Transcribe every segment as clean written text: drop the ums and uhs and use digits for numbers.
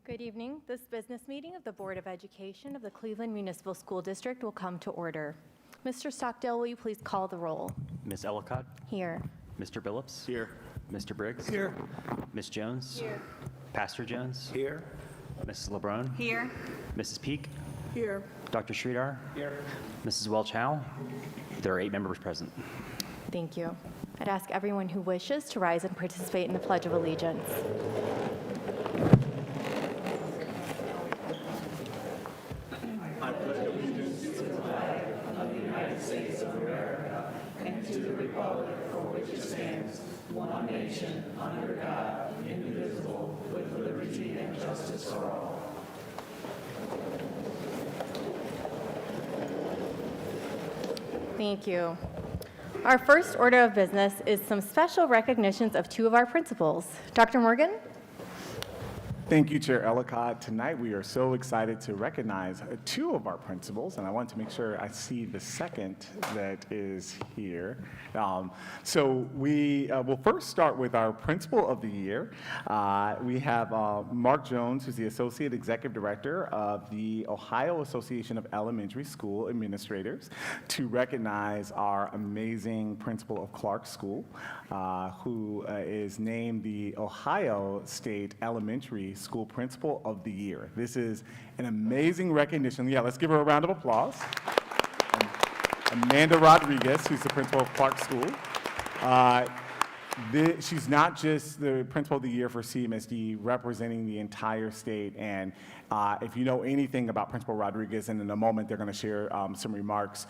Good evening. This business meeting of the Board of Education of the Cleveland Municipal School District will come to order. Mr. Stockdale, will you please call the roll? Ms. Ellicott? Here. Mr. Billups? Here. Mr. Briggs? Here. Ms. Jones? Here. Pastor Jones? Here. Mrs. LeBron? Here. Mrs. Peak? Here. Dr. Sridhar? Here. Mrs. Welch-Howe? There are 8 members present. Thank you. I'd ask everyone who wishes to rise and participate in the Pledge of Allegiance. Thank you. Our first order of business is some special recognitions of 2 of our principals. Dr. Morgan? Thank you, Chair Ellicott. Tonight we are so excited to recognize 2 of our principals, and I want to make sure I see the second that is here. So we will first start with our Principal of the Year. We have Mark Jones, who's the Associate Executive Director of the Ohio Association of Elementary School Administrators, to recognize our amazing principal of Clark School, who is named the Ohio State Elementary School Principal of the Year. This is an amazing recognition. Yeah, let's give her a round of applause. Amanda Rodriguez, who's the principal of Clark School. She's not just the principal of the year for CMSD, representing the entire state. And if you know anything about Principal Rodriguez, and in a moment they're going to share some remarks,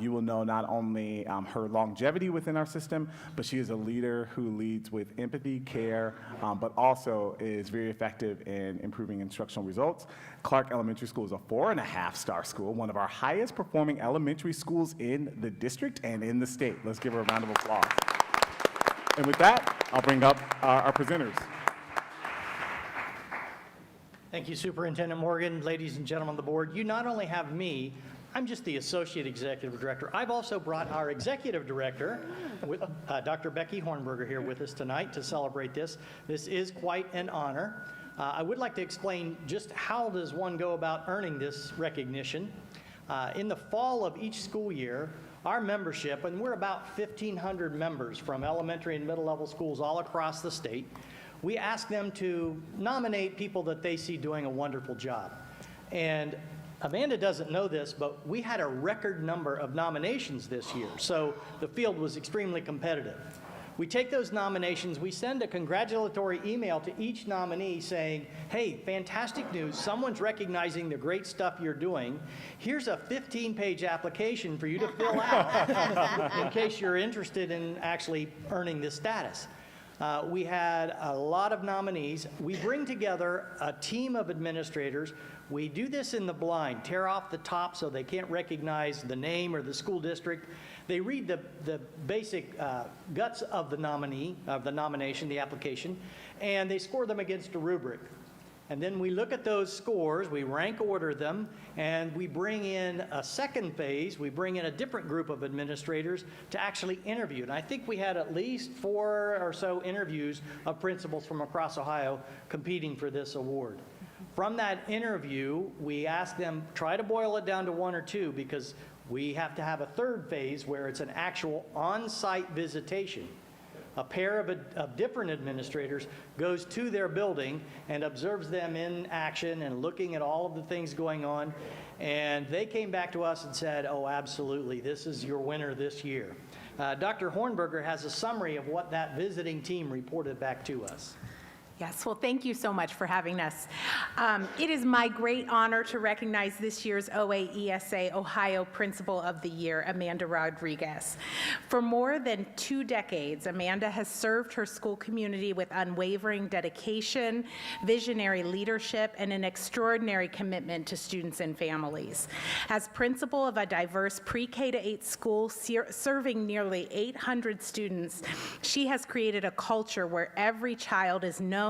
you will know not only her longevity within our system, but she is a leader who leads with empathy, care, but also is very effective in improving instructional results. Clark Elementary School is a 4.5-star school, one of our highest performing elementary schools in the district and in the state. Let's give her a round of applause. And with that, I'll bring up our presenters. Thank you, Superintendent Morgan. Ladies and gentlemen of the board, you not only have me, I'm just the Associate Executive Director. I've also brought our Executive Director, with, Dr. Becky Hornberger, here with us tonight to celebrate this. This is quite an honor. I would like to explain just how does one go about earning this recognition. In the fall of each school year, our membership, and we're about 1,500 members from elementary and middle level schools all across the state, we ask them to nominate people that they see doing a wonderful job. And Amanda doesn't know this, but we had a record number of nominations this year, so the field was extremely competitive. We take those nominations, we send a congratulatory email to each nominee saying, hey, fantastic news, someone's recognizing the great stuff you're doing. Here's a 15-page application for you to fill out in case you're interested in actually earning this status. We had a lot of nominees. We bring together a team of administrators. We do this in the blind, tear off the top so they can't recognize the name or the school district. They read the basic guts of the nominee, of the nomination, the application, and they score them against a rubric. And then we look at those scores, we rank order them, and we bring in a second phase. We bring in a different group of administrators to actually interview. And I think we had at least 4 or so interviews of principals from across Ohio competing for this award. From that interview, we ask them, try to boil it down to 1 or 2, because we have to have a third phase where it's an actual on-site visitation. A pair of different administrators goes to their building and observes them in action and looking at all of the things going on. And they came back to us and said, oh, absolutely, this is your winner this year. Dr. Hornberger has a summary of what that visiting team reported back to us. Yes, well, thank you so much for having us. It is my great honor to recognize this year's OAESA Ohio Principal of the Year, Amanda Rodriguez. For more than 2 decades, Amanda has served her school community with unwavering dedication, visionary leadership, and an extraordinary commitment to students and families. As principal of a diverse pre-K to 8 school serving nearly 800 students, she has created a culture where every child is known,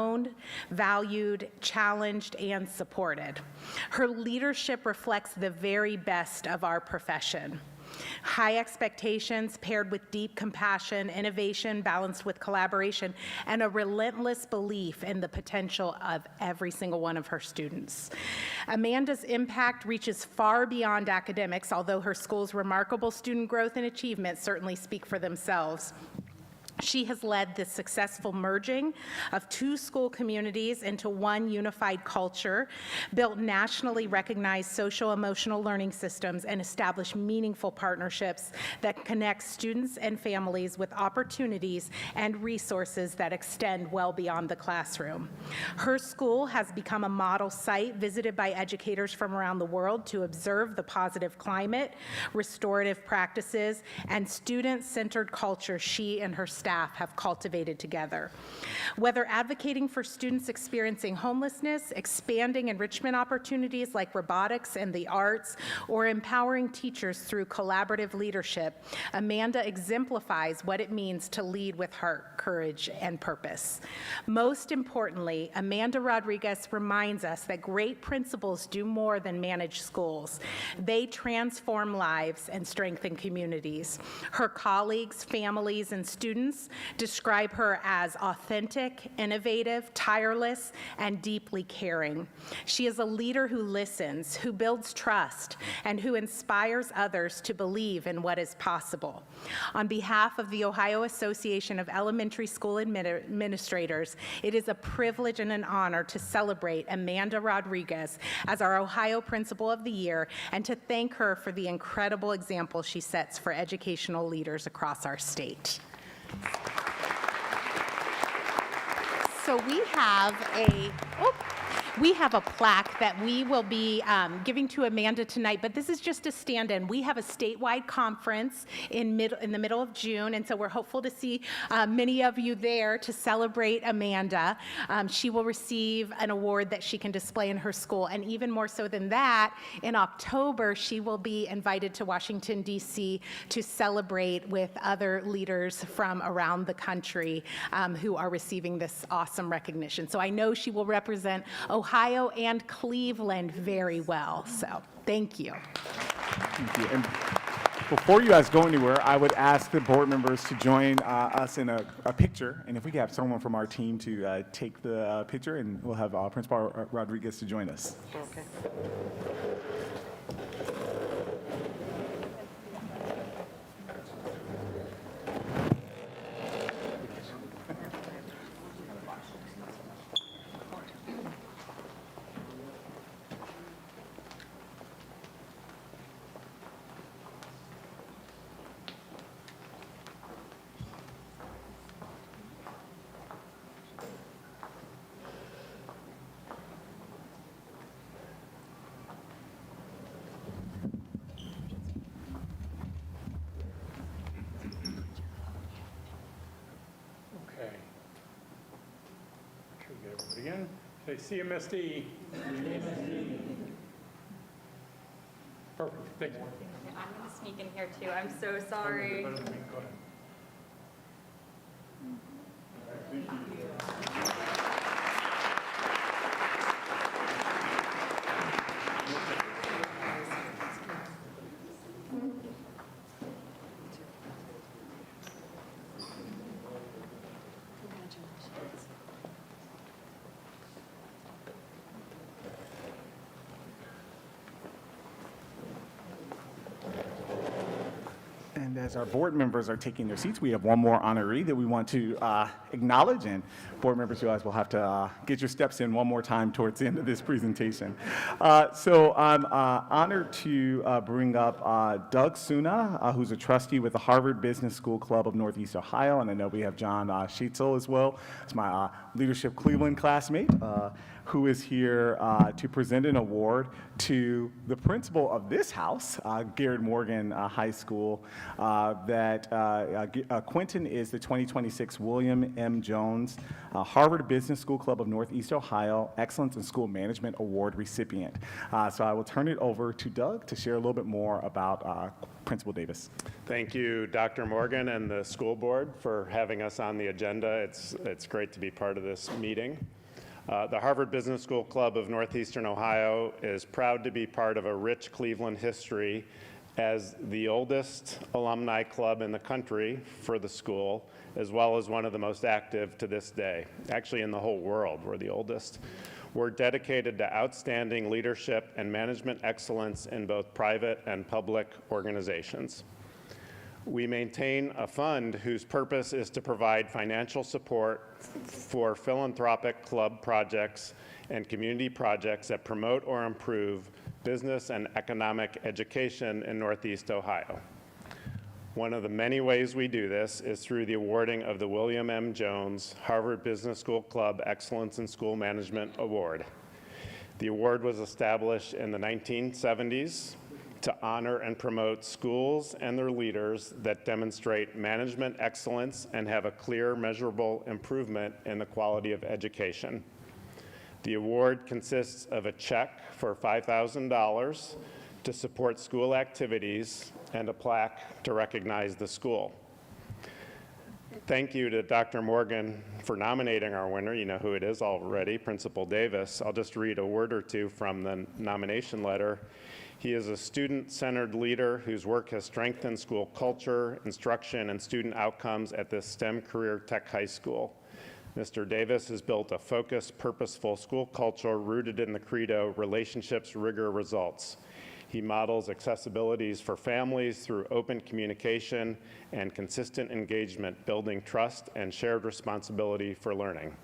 valued, challenged, and supported. Her leadership reflects the very best of our profession. High expectations paired with deep compassion, innovation balanced with collaboration, and a relentless belief in the potential of every single one of her students. Amanda's impact reaches far beyond academics, although her school's remarkable student growth and achievement certainly speak for themselves. She has led the successful merging of two school communities into one unified culture, built nationally recognized social-emotional learning systems, and established meaningful partnerships that connect students and families with opportunities and resources that extend well beyond the classroom. Her school has become a model site visited by educators from around the world to observe the positive climate, restorative practices, and student-centered culture she and her staff have cultivated together. Whether advocating for students experiencing homelessness, expanding enrichment opportunities like robotics and the arts, or empowering teachers through collaborative leadership, Amanda exemplifies what it means to lead with heart, courage, and purpose. Most importantly, Amanda Rodriguez reminds us that great principals do more than manage schools. They transform lives and strengthen communities. Her colleagues, families, and students describe her as authentic, innovative, tireless, and deeply caring. She is a leader who listens, who builds trust, and who inspires others to believe in what is possible. On behalf of the Ohio Association of Elementary School Administrators, it is a privilege and an honor to celebrate Amanda Rodriguez as our Ohio Principal of the Year and to thank her for the incredible example she sets for educational leaders across our state. So we have a plaque that we will be giving to Amanda tonight, but this is just a stand-in. We have a statewide conference in the middle of June, and so we're hopeful to see many of you there to celebrate Amanda. She will receive an award that she can display in her school, and even more so than that, in October, she will be invited to Washington, D.C. to celebrate with other leaders from around the country who are receiving this awesome recognition. So I know she will represent Ohio and Cleveland very well. So thank you. Thank you. And before you guys go anywhere, I would ask the board members to join us in a picture. And if we could have someone from our team to take the picture, and we'll have Principal Rodriguez to join us. Okay. Okay. Should we get everybody in? Say CMSD. Perfect, thank you. I'm going to sneak in here too. I'm so sorry. Go ahead. And as our board members are taking their seats, we have one more honoree that we want to acknowledge. And board members, you guys will have to get your steps in one more time towards the end of this presentation. So I'm honored to bring up Doug Suna, who's a trustee with the Harvard Business School Club of Northeast Ohio. And I know we have John Schaetzel as well. It's my Leadership Cleveland classmate, who is here to present an award to the principal of this house, Garrett Morgan High School, that Quentin is the 2026 William M. Jones Harvard Business School Club of Northeast Ohio Excellence in School Management Award recipient. So I will turn it over to Doug to share a little bit more about Principal Davis. Thank you, Dr. Morgan and the school board for having us on the agenda. It's great to be part of this meeting. The Harvard Business School Club of Northeastern Ohio is proud to be part of a rich Cleveland history as the oldest alumni club in the country for the school, as well as one of the most active to this day. Actually, in the whole world, we're the oldest. We're dedicated to outstanding leadership and management excellence in both private and public organizations. We maintain a fund whose purpose is to provide financial support for philanthropic club projects and community projects that promote or improve business and economic education in Northeast Ohio. One of the many ways we do this is through the awarding of the William M. Jones Harvard Business School Club Excellence in School Management Award. The award was established in the 1970s to honor and promote schools and their leaders that demonstrate management excellence and have a clear, measurable improvement in the quality of education. The award consists of a check for $5,000 to support school activities and a plaque to recognize the school. Thank you to Dr. Morgan for nominating our winner. You know who it is already, Principal Davis. I'll just read a word or two from the nomination letter. He is a student-centered leader whose work has strengthened school culture, instruction, and student outcomes at this STEM career tech high school. Mr. Davis has built a focused, purposeful school culture rooted in the credo, relationships, rigor, results. He models accessibilities for families through open communication and consistent engagement, building trust and shared responsibility for learning.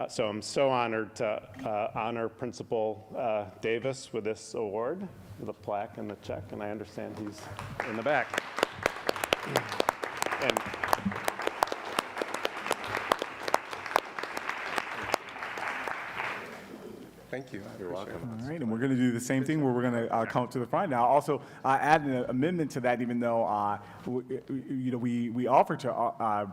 So I'm so honored to honor Principal Davis with this award, the plaque and the check, and I understand he's in the back. And Thank you. you're welcome. All right, and we're going to do the same thing where we're going to come to the front now. Also, add an amendment to that, even though we offered to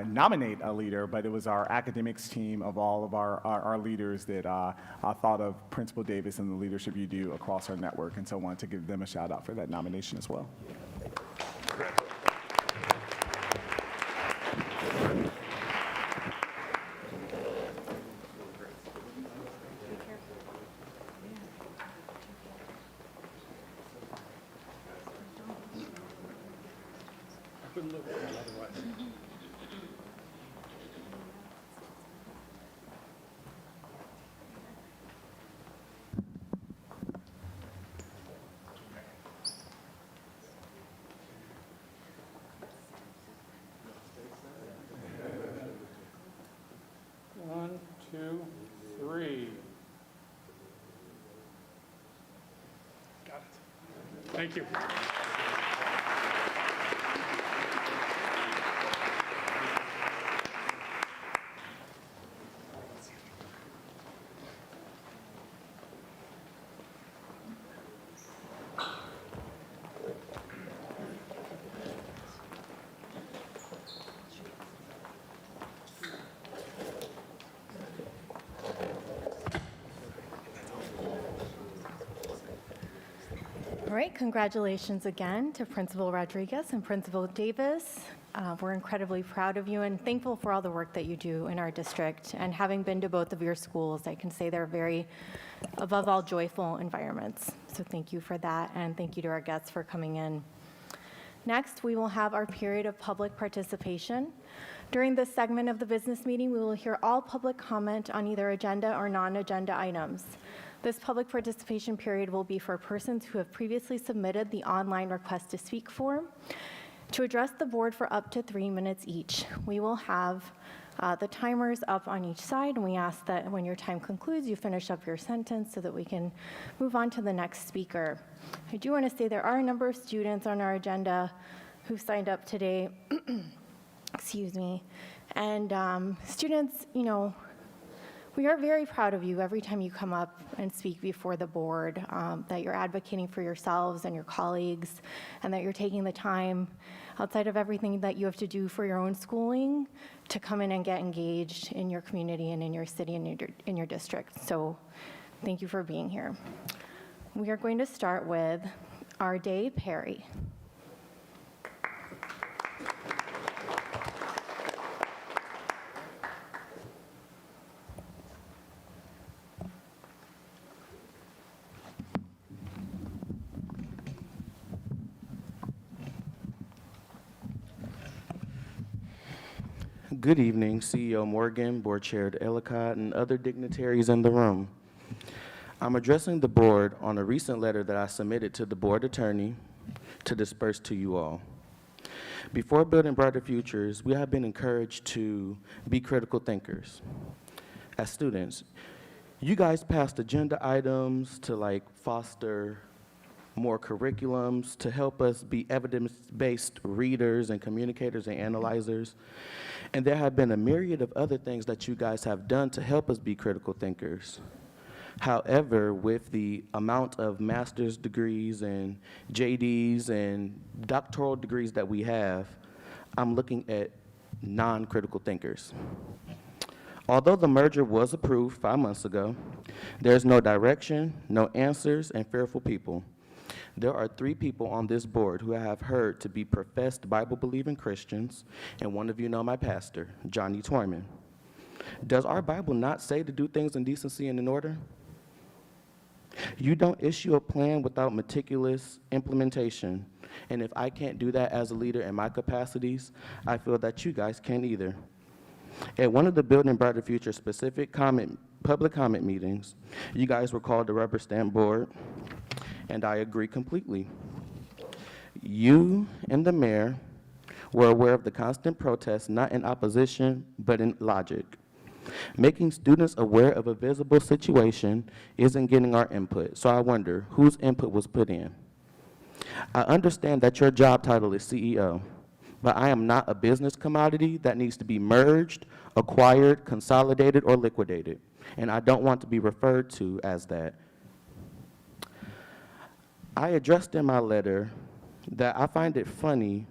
nominate a leader, but it was our academics team of all of our leaders that thought of Principal Davis and the leadership you do across our network, and so I wanted to give them a shout out for that nomination as well. Couldn't live with one otherwise. One, two, three. Got it. Thank you. All right, congratulations again to Principal Rodriguez and Principal Davis. We're incredibly proud of you and thankful for all the work that you do in our district. And having been to both of your schools, I can say they're very, above all, joyful environments. So thank you for that, and thank you to our guests for coming in. Next, we will have our period of public participation. During this segment of the business meeting, we will hear all public comment on either agenda or non-agenda items. This public participation period will be for persons who have previously submitted the online request to speak form to address the board for up to 3 minutes each. We will have the timers up on each side, and we ask that when your time concludes, you finish up your sentence so that we can move on to the next speaker. I do want to say there are a number of students on our agenda who signed up today. Excuse me. And students, you know, we are very proud of you every time you come up and speak before the board, that you're advocating for yourselves and your colleagues, and that you're taking the time outside of everything that you have to do for your own schooling to come in and get engaged in your community and in your city and in your district. So thank you for being here. We are going to start with Arday Perry. Good evening, CEO Morgan, Board Chair Ellicott, and other dignitaries in the room. I'm addressing the board on a recent letter that I submitted to the board attorney to disperse to you all. Before building brighter futures, we have been encouraged to be critical thinkers. As students, you guys passed agenda items to foster more curriculums to help us be evidence-based readers and communicators and analyzers. And there have been a myriad of other things that you guys have done to help us be critical thinkers. However, with the amount of master's degrees and JDs and doctoral degrees that we have, I'm looking at non-critical thinkers. Although the merger was approved 5 months ago, there's no direction, no answers, and fearful people. There are 3 people on this board who I have heard to be professed Bible-believing Christians, and one of you know my pastor, Johnny Twyman. Does our Bible not say to do things in decency and in order? You don't issue a plan without meticulous implementation, and if I can't do that as a leader in my capacities, I feel that you guys can't either. At one of the Building Brighter Future specific public comment meetings, you guys were called the rubber stamp board, and I agree completely. You and the mayor were aware of the constant protests, not in opposition, but in logic. Making students aware of a visible situation isn't getting our input, so I wonder whose input was put in. I understand that your job title is CEO, but I am not a business commodity that needs to be merged, acquired, consolidated, or liquidated, and I don't want to be referred to as that. I addressed in my letter that I find it funny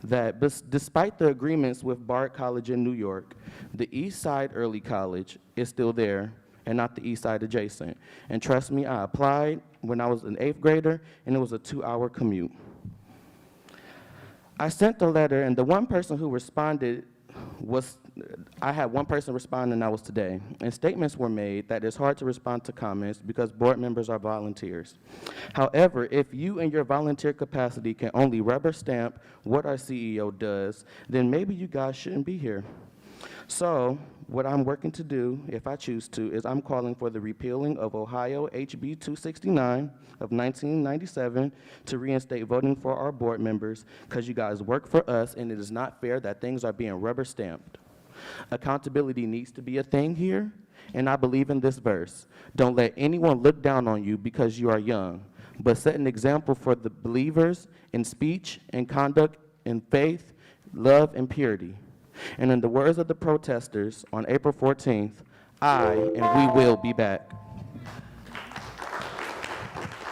that despite the agreements with Bard College in New York, the East Side Early College is still there and not the East Side adjacent. And trust me, I applied when I was an 8th grader, and it was a 2-hour commute. I sent the letter, and the one person who responded I had one person respond, and that was today. And statements were made that it's hard to respond to comments because board members are volunteers. However, if you in your volunteer capacity can only rubber stamp what our CEO does, then maybe you guys shouldn't be here. So what I'm working to do, if I choose to, is I'm calling for the repealing of Ohio HB 269 of 1997 to reinstate voting for our board members, because you guys work for us and it is not fair that things are being rubber stamped. Accountability needs to be a thing here, and I believe in this verse. Don't let anyone look down on you because you are young, but set an example for the believers in speech and conduct, in faith, love, and purity. And in the words of the protesters on April 14th, I and we will be back.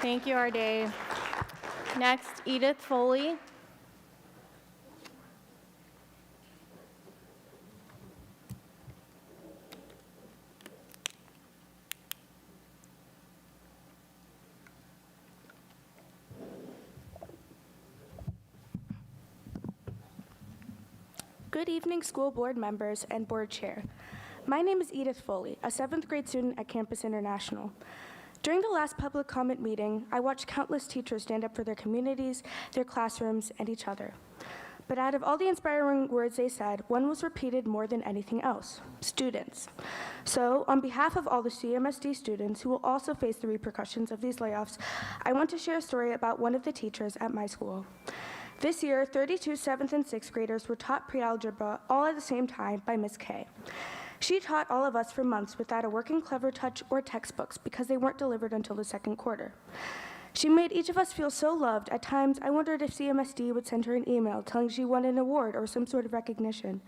Thank you, Arday. Next, Edith Foley. Good evening, school board members and board chair. My name is Edith Foley, a 7th grade student at Campus International. During the last public comment meeting, I watched countless teachers stand up for their communities, their classrooms, and each other. But out of all the inspiring words they said, one was repeated more than anything else: students. So, on behalf of all the CMSD students who will also face the repercussions of these layoffs, I want to share a story about one of the teachers at my school. This year, 32 7th and 6th graders were taught pre-algebra all at the same time by Ms. K. She taught all of us for months without a working Clever Touch or textbooks because they weren't delivered until the 2nd quarter. She made each of us feel so loved. At times, I wondered if CMSD would send her an email telling she won an award or some sort of recognition.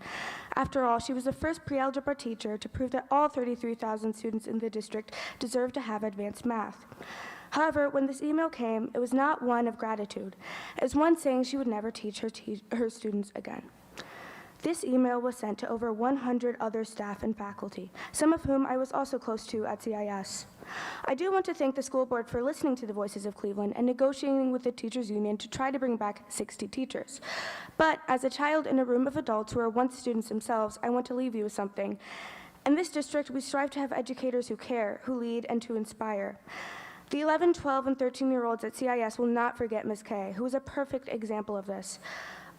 After all, she was the first pre-algebra teacher to prove that all 33,000 students in the district deserve to have advanced math. However, when this email came, it was not one of gratitude. It was one saying she would never teach her students again. This email was sent to over 100 other staff and faculty, some of whom I was also close to at CIS. I do want to thank the school board for listening to the voices of Cleveland and negotiating with the teachers union to try to bring back 60 teachers. But as a child in a room of adults who are once students themselves, I want to leave you with something. In this district, we strive to have educators who care, who lead, and to inspire. The 11, 12, and 13-year-olds at CIS will not forget Ms. K, who is a perfect example of this.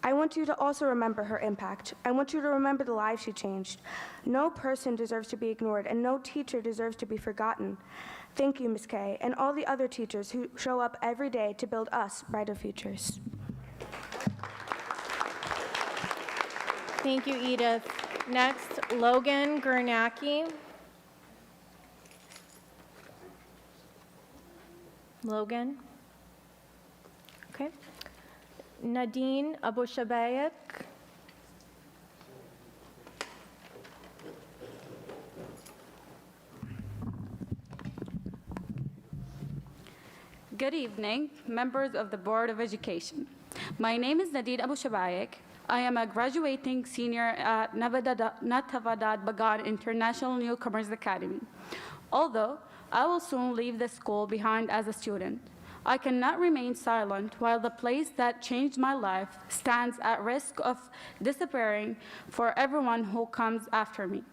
I want you to also remember her impact. I want you to remember the lives she changed. No person deserves to be ignored, and no teacher deserves to be forgotten. Thank you, Ms. Kay, and all the other teachers who show up every day to build us brighter futures. Thank you, Edith. Next, Logan Gernacki. Logan. Okay. Nadine Abushabayek. Good evening, members of the Board of Education. My name is Nadine Abushabayek. I am a graduating senior at Natavadad Bagan International Newcomers Academy. Although I will soon leave the school behind as a student, I cannot remain silent while the place that changed my life stands at risk of disappearing for everyone who comes after me.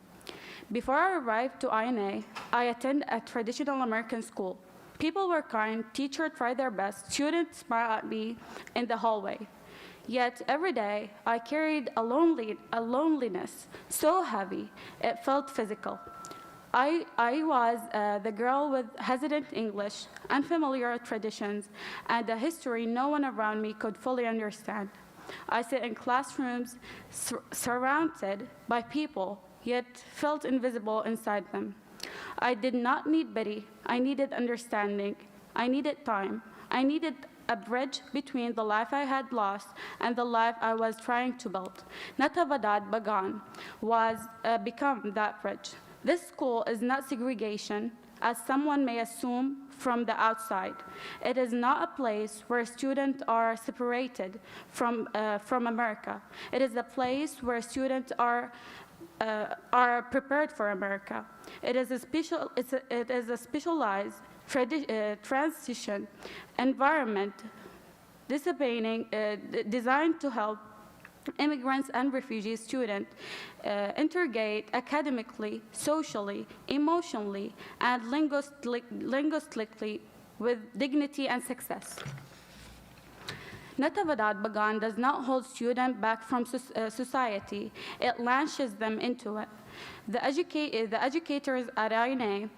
Before I arrived to INA, I attended a traditional American school. People were kind, teachers tried their best, students smiled at me in the hallway. Yet every day, I carried a loneliness so heavy, it felt physical. I was the girl with hesitant English, unfamiliar traditions, and a history no one around me could fully understand. I sit in classrooms surrounded by people, yet felt invisible inside them. I did not need pity. I needed understanding. I needed time. I needed a bridge between the life I had lost and the life I was trying to build. Natavadad Bagan was become that bridge. This school is not segregation, as someone may assume from the outside. It is not a place where students are separated from America. It is a place where students are prepared for America. It is a specialized transition environment designed to help immigrants and refugee students integrate academically, socially, emotionally, and linguistically with dignity and success. Natavadad Bagan does not hold students back from society. It launches them into it. The educators at INA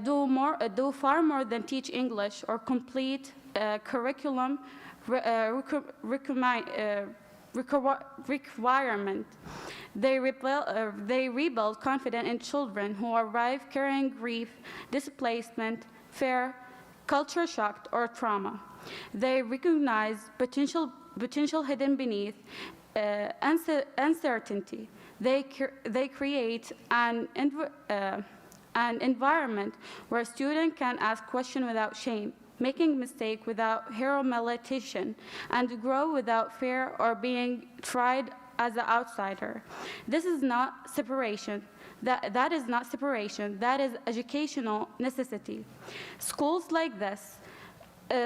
do far more than teach English or complete curriculum requirement. They rebuild confidence in children who arrive carrying grief, displacement, fear, culture shock, or trauma. They recognize potential hidden beneath uncertainty. They create an environment where students can ask questions without shame, making mistakes without humiliation, and grow without fear or being tried as an outsider. This is not separation. That is not separation. That is educational necessity. Schools like this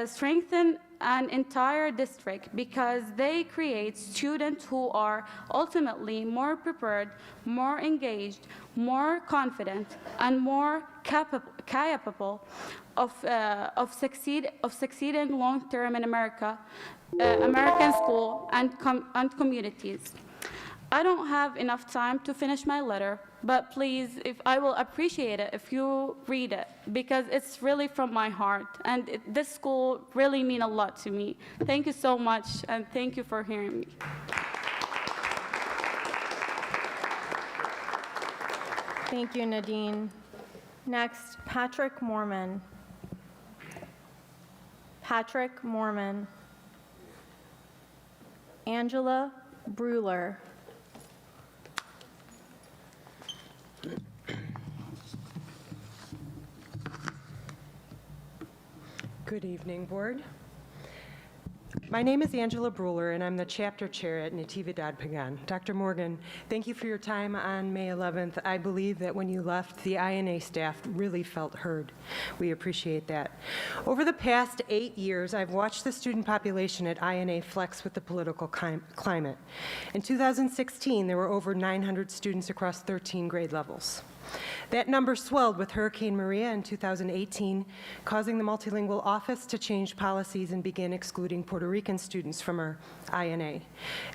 strengthen an entire district because they create students who are ultimately more prepared, more engaged, more confident, and more capable of succeeding long-term in American school and communities. I don't have enough time to finish my letter, but please, I will appreciate it if you read it, because it's really from my heart, and this school really means a lot to me. Thank you so much, and thank you for hearing me. Thank you, Nadine. Next, Patrick Mormon. Patrick Mormon. Angela Bruler. Good evening, Board. My name is Angela Bruler, and I'm the chapter chair at Natividad Pagan. Dr. Morgan, thank you for your time on May 11th. I believe that when you left, the INA staff really felt heard. We appreciate that. Over the past 8 years, I've watched the student population at INA flex with the political climate. In 2016, there were over 900 students across 13 grade levels. That number swelled with Hurricane Maria in 2018, causing the multilingual office to change policies and begin excluding Puerto Rican students from our INA.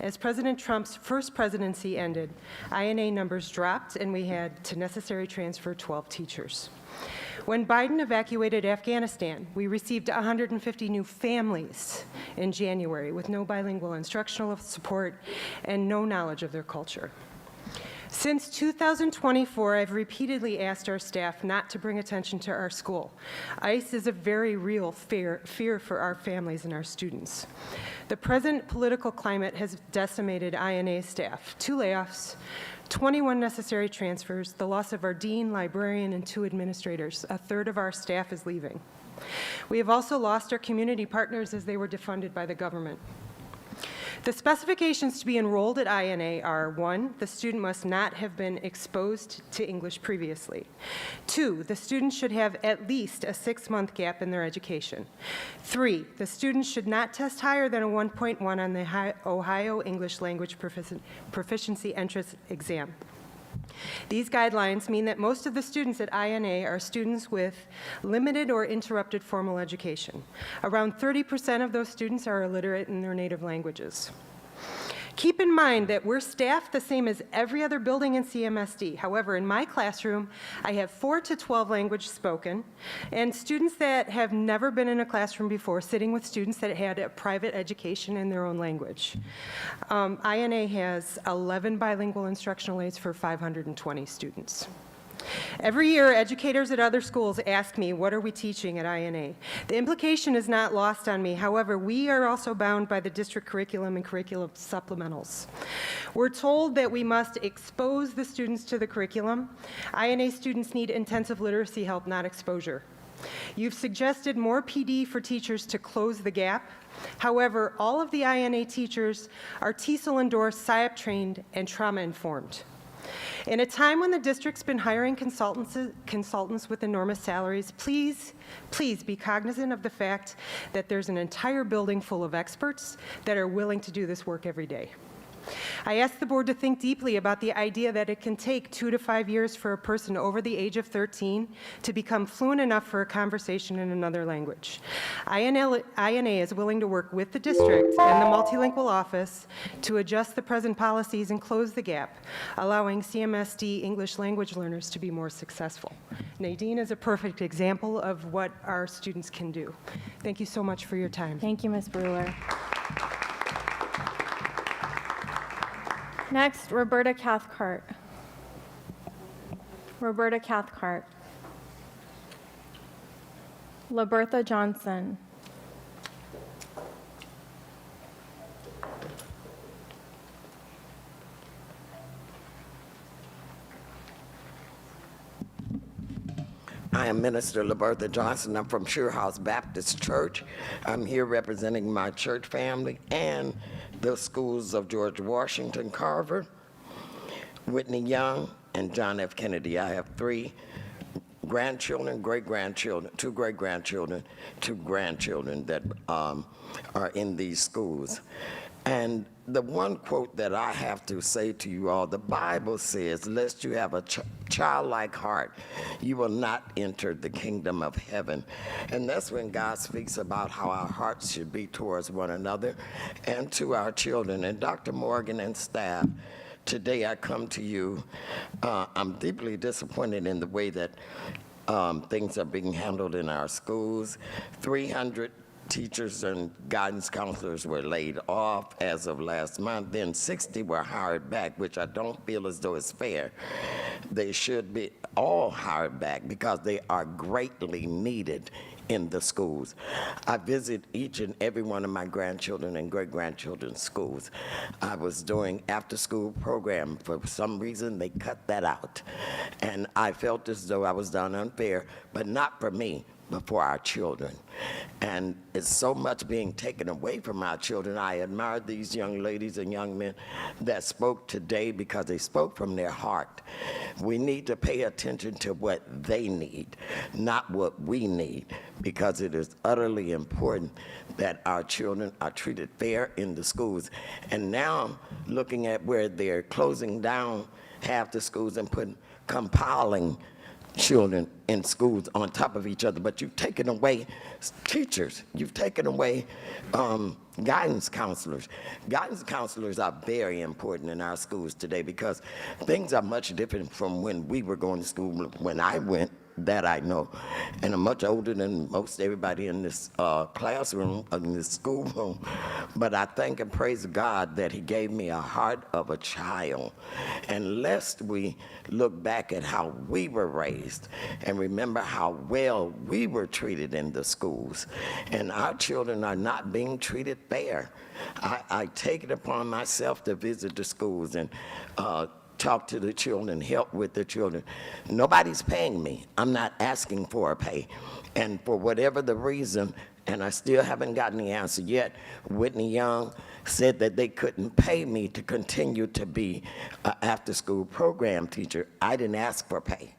As President Trump's first presidency ended, INA numbers dropped and we had to necessary transfer 12 teachers. When Biden evacuated Afghanistan, we received 150 new families in January with no bilingual instructional support and no knowledge of their culture. Since 2024, I've repeatedly asked our staff not to bring attention to our school. ICE is a very real fear for our families and our students. The present political climate has decimated INA staff. 2 layoffs, 21 necessary transfers, the loss of our dean, librarian, and 2 administrators. A third of our staff is leaving. We have also lost our community partners as they were defunded by the government. The specifications to be enrolled at INA are: 1, the student must not have been exposed to English previously. 2, the student should have at least a 6-month gap in their education. 3, the student should not test higher than a 1.1 on the Ohio English Language Proficiency Entrance Exam. These guidelines mean that most of the students at INA are students with limited or interrupted formal education. Around 30% of those students are illiterate in their native languages. Keep in mind that we're staffed the same as every other building in CMSD. However, in my classroom, I have 4 to 12 languages spoken, and students that have never been in a classroom before, sitting with students that had a private education in their own language. INA has 11 bilingual instructional aides for 520 students. Every year, educators at other schools ask me, what are we teaching at INA? The implication is not lost on me. However, we are also bound by the district curriculum and curriculum supplementals. We're told that we must expose the students to the curriculum. INA students need intensive literacy help, not exposure. You've suggested more PD for teachers to close the gap. However, all of the INA teachers are TESOL endorsed, SIOP trained, and trauma informed. In a time when the district's been hiring consultants with enormous salaries, please be cognizant of the fact that there's an entire building full of experts that are willing to do this work every day. I ask the board to think deeply about the idea that it can take 2 to 5 years for a person over the age of 13 to become fluent enough for a conversation in another language. INA is willing to work with the district and the multilingual office to adjust the present policies and close the gap, allowing CMSD English language learners to be more successful. Nadine is a perfect example of what our students can do. Thank you so much for your time. Thank you, Ms. Brewer. Next, Roberta Cathcart. Roberta Cathcart. LaBertha Johnson. I am Minister LaBertha Johnson. I'm from Sure House Baptist Church. I'm here representing my church family and the schools of George Washington Carver, Whitney Young, and John F. Kennedy. I have 3 grandchildren, great-grandchildren, 2 great-grandchildren, 2 grandchildren that are in these schools. And the one quote that I have to say to you all, the Bible says, lest you have a childlike heart, you will not enter the kingdom of heaven. And that's when God speaks about how our hearts should be towards one another and to our children. And Dr. Morgan and staff, today I come to you, I'm deeply disappointed in the way that things are being handled in our schools. 300 teachers and guidance counselors were laid off as of last month. Then 60 were hired back, which I don't feel as though it's fair. They should be all hired back because they are greatly needed in the schools. I visit each and every one of my grandchildren and great-grandchildren's schools. I was doing after-school program. For some reason, they cut that out. And I felt as though I was done unfair, but not for me, but for our children. And it's so much being taken away from our children. I admire these young ladies and young men that spoke today because they spoke from their heart. We need to pay attention to what they need, not what we need, because it is utterly important that our children are treated fair in the schools. And now, looking at where they're closing down half the schools and compiling children in schools on top of each other, but you've taken away teachers. You've taken away guidance counselors. Guidance counselors are very important in our schools today because things are much different from when we were going to school, when I went, that I know. And I'm much older than most everybody in this classroom, in this schoolroom. But I thank and praise God that he gave me a heart of a child. And lest we look back at how we were raised and remember how well we were treated in the schools. And our children are not being treated fair. I take it upon myself to visit the schools and talk to the children, help with the children. Nobody's paying me. I'm not asking for a pay. And for whatever the reason, and I still haven't gotten the answer yet, Whitney Young said that they couldn't pay me to continue to be an after-school program teacher. I didn't ask for pay.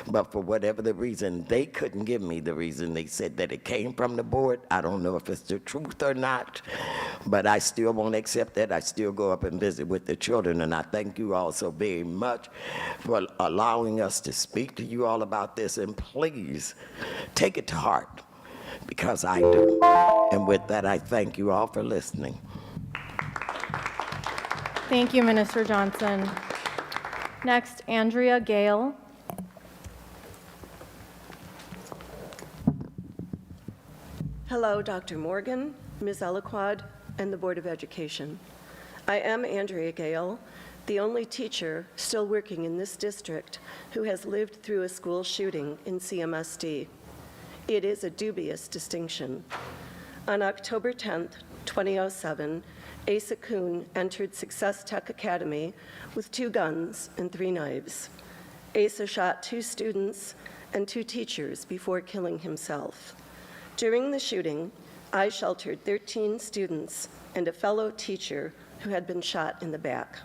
But for whatever the reason, they couldn't give me the reason. They said that it came from the board. I don't know if it's the truth or not, but I still won't accept that. I still go up and visit with the children, and I thank you all so very much for allowing us to speak to you all about this, and please take it to heart, because I do. And with that, I thank you all for listening. Thank you, Minister Johnson. Next, Andrea Gale. Hello, Dr. Morgan, Ms. Eloquad, and the Board of Education. I am Andrea Gale, the only teacher still working in this district who has lived through a school shooting in CMSD. It is a dubious distinction. On October 10th, 2007, Asa Kuhn entered Success Tech Academy with 2 guns and 3 knives. Asa shot 2 students and 2 teachers before killing himself. During the shooting, I sheltered 13 students and a fellow teacher who had been shot in the back.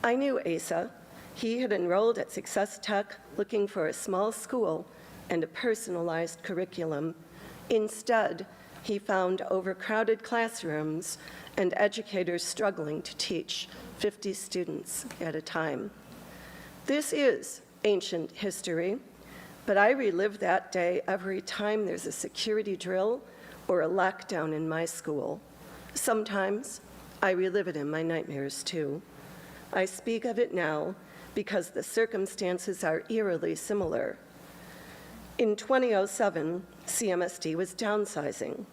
I knew Asa. He had enrolled at Success Tech looking for a small school and a personalized curriculum. Instead, he found overcrowded classrooms and educators struggling to teach 50 students at a time. This is ancient history, but I relive that day every time there's a security drill or a lockdown in my school. Sometimes I relive it in my nightmares too. I speak of it now because the circumstances are eerily similar. In 2007, CMSD was downsizing.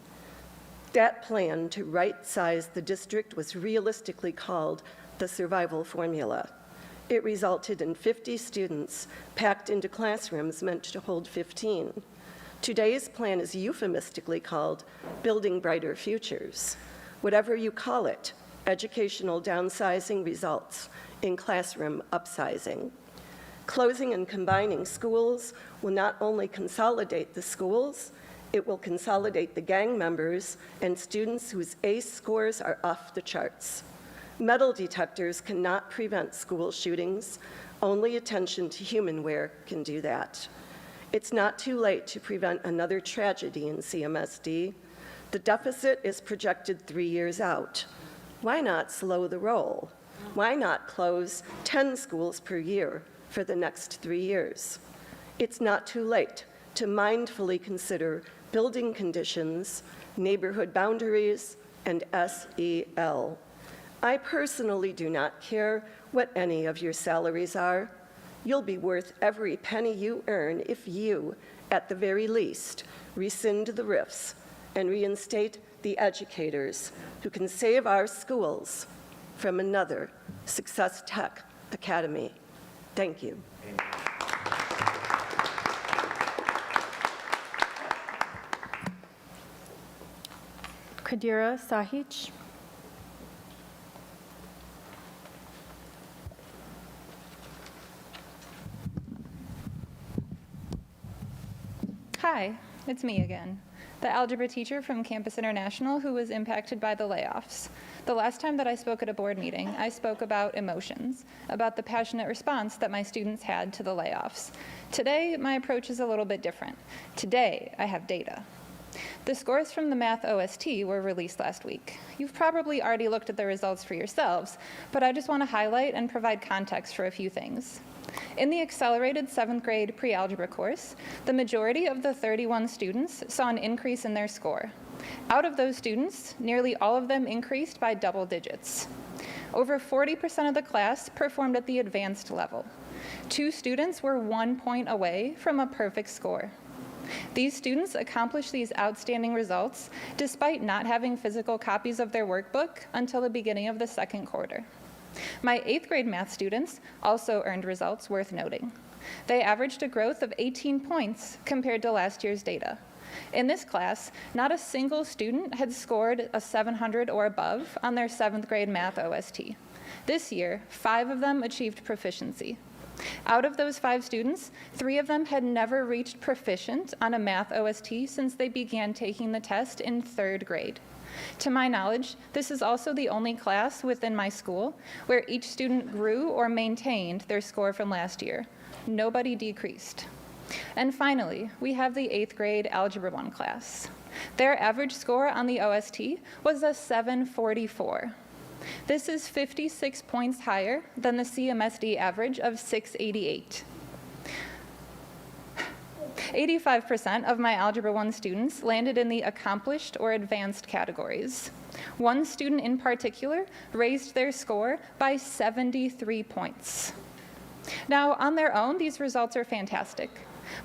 That plan to right-size the district was realistically called the survival formula. It resulted in 50 students packed into classrooms meant to hold 15. Today's plan is euphemistically called Building Brighter Futures. Whatever you call it, educational downsizing results in classroom upsizing. Closing and combining schools will not only consolidate the schools, it will consolidate the gang members and students whose ACE scores are off the charts. Metal detectors cannot prevent school shootings. Only attention to humanware can do that. It's not too late to prevent another tragedy in CMSD. The deficit is projected 3 years out. Why not slow the roll? Why not close 10 schools per year for the next 3 years? It's not too late to mindfully consider building conditions, neighborhood boundaries, and SEL. I personally do not care what any of your salaries are. You'll be worth every penny you earn if you, at the very least, rescind the RIFs and reinstate the educators who can save our schools from another Success Tech Academy. Thank you. Kadira Sahich. Hi, it's me again, the algebra teacher from Campus International who was impacted by the layoffs. The last time that I spoke at a board meeting, I spoke about emotions, about the passionate response that my students had to the layoffs. Today, my approach is a little bit different. Today, I have data. The scores from the math OST were released last week. You've probably already looked at the results for yourselves, but I just want to highlight and provide context for a few things. In the accelerated 7th grade pre-algebra course, the majority of the 31 students saw an increase in their score. Out of those students, nearly all of them increased by double digits. Over 40% of the class performed at the advanced level. 2 students were 1 point away from a perfect score. These students accomplished these outstanding results despite not having physical copies of their workbook until the beginning of the 2nd quarter. My 8th grade math students also earned results worth noting. They averaged a growth of 18 points compared to last year's data. In this class, not a single student had scored a 700 or above on their 7th grade math OST. This year, 5 of them achieved proficiency. Out of those 5 students, 3 of them had never reached proficient on a math OST since they began taking the test in 3rd grade. To my knowledge, this is also the only class within my school where each student grew or maintained their score from last year. Nobody decreased. And finally, we have the 8th grade Algebra 1 class. Their average score on the OST was a 744. This is 56 points higher than the CMSD average of 688. 85% of my Algebra 1 students landed in the accomplished or advanced categories. One student in particular raised their score by 73 points. Now, on their own, these results are fantastic.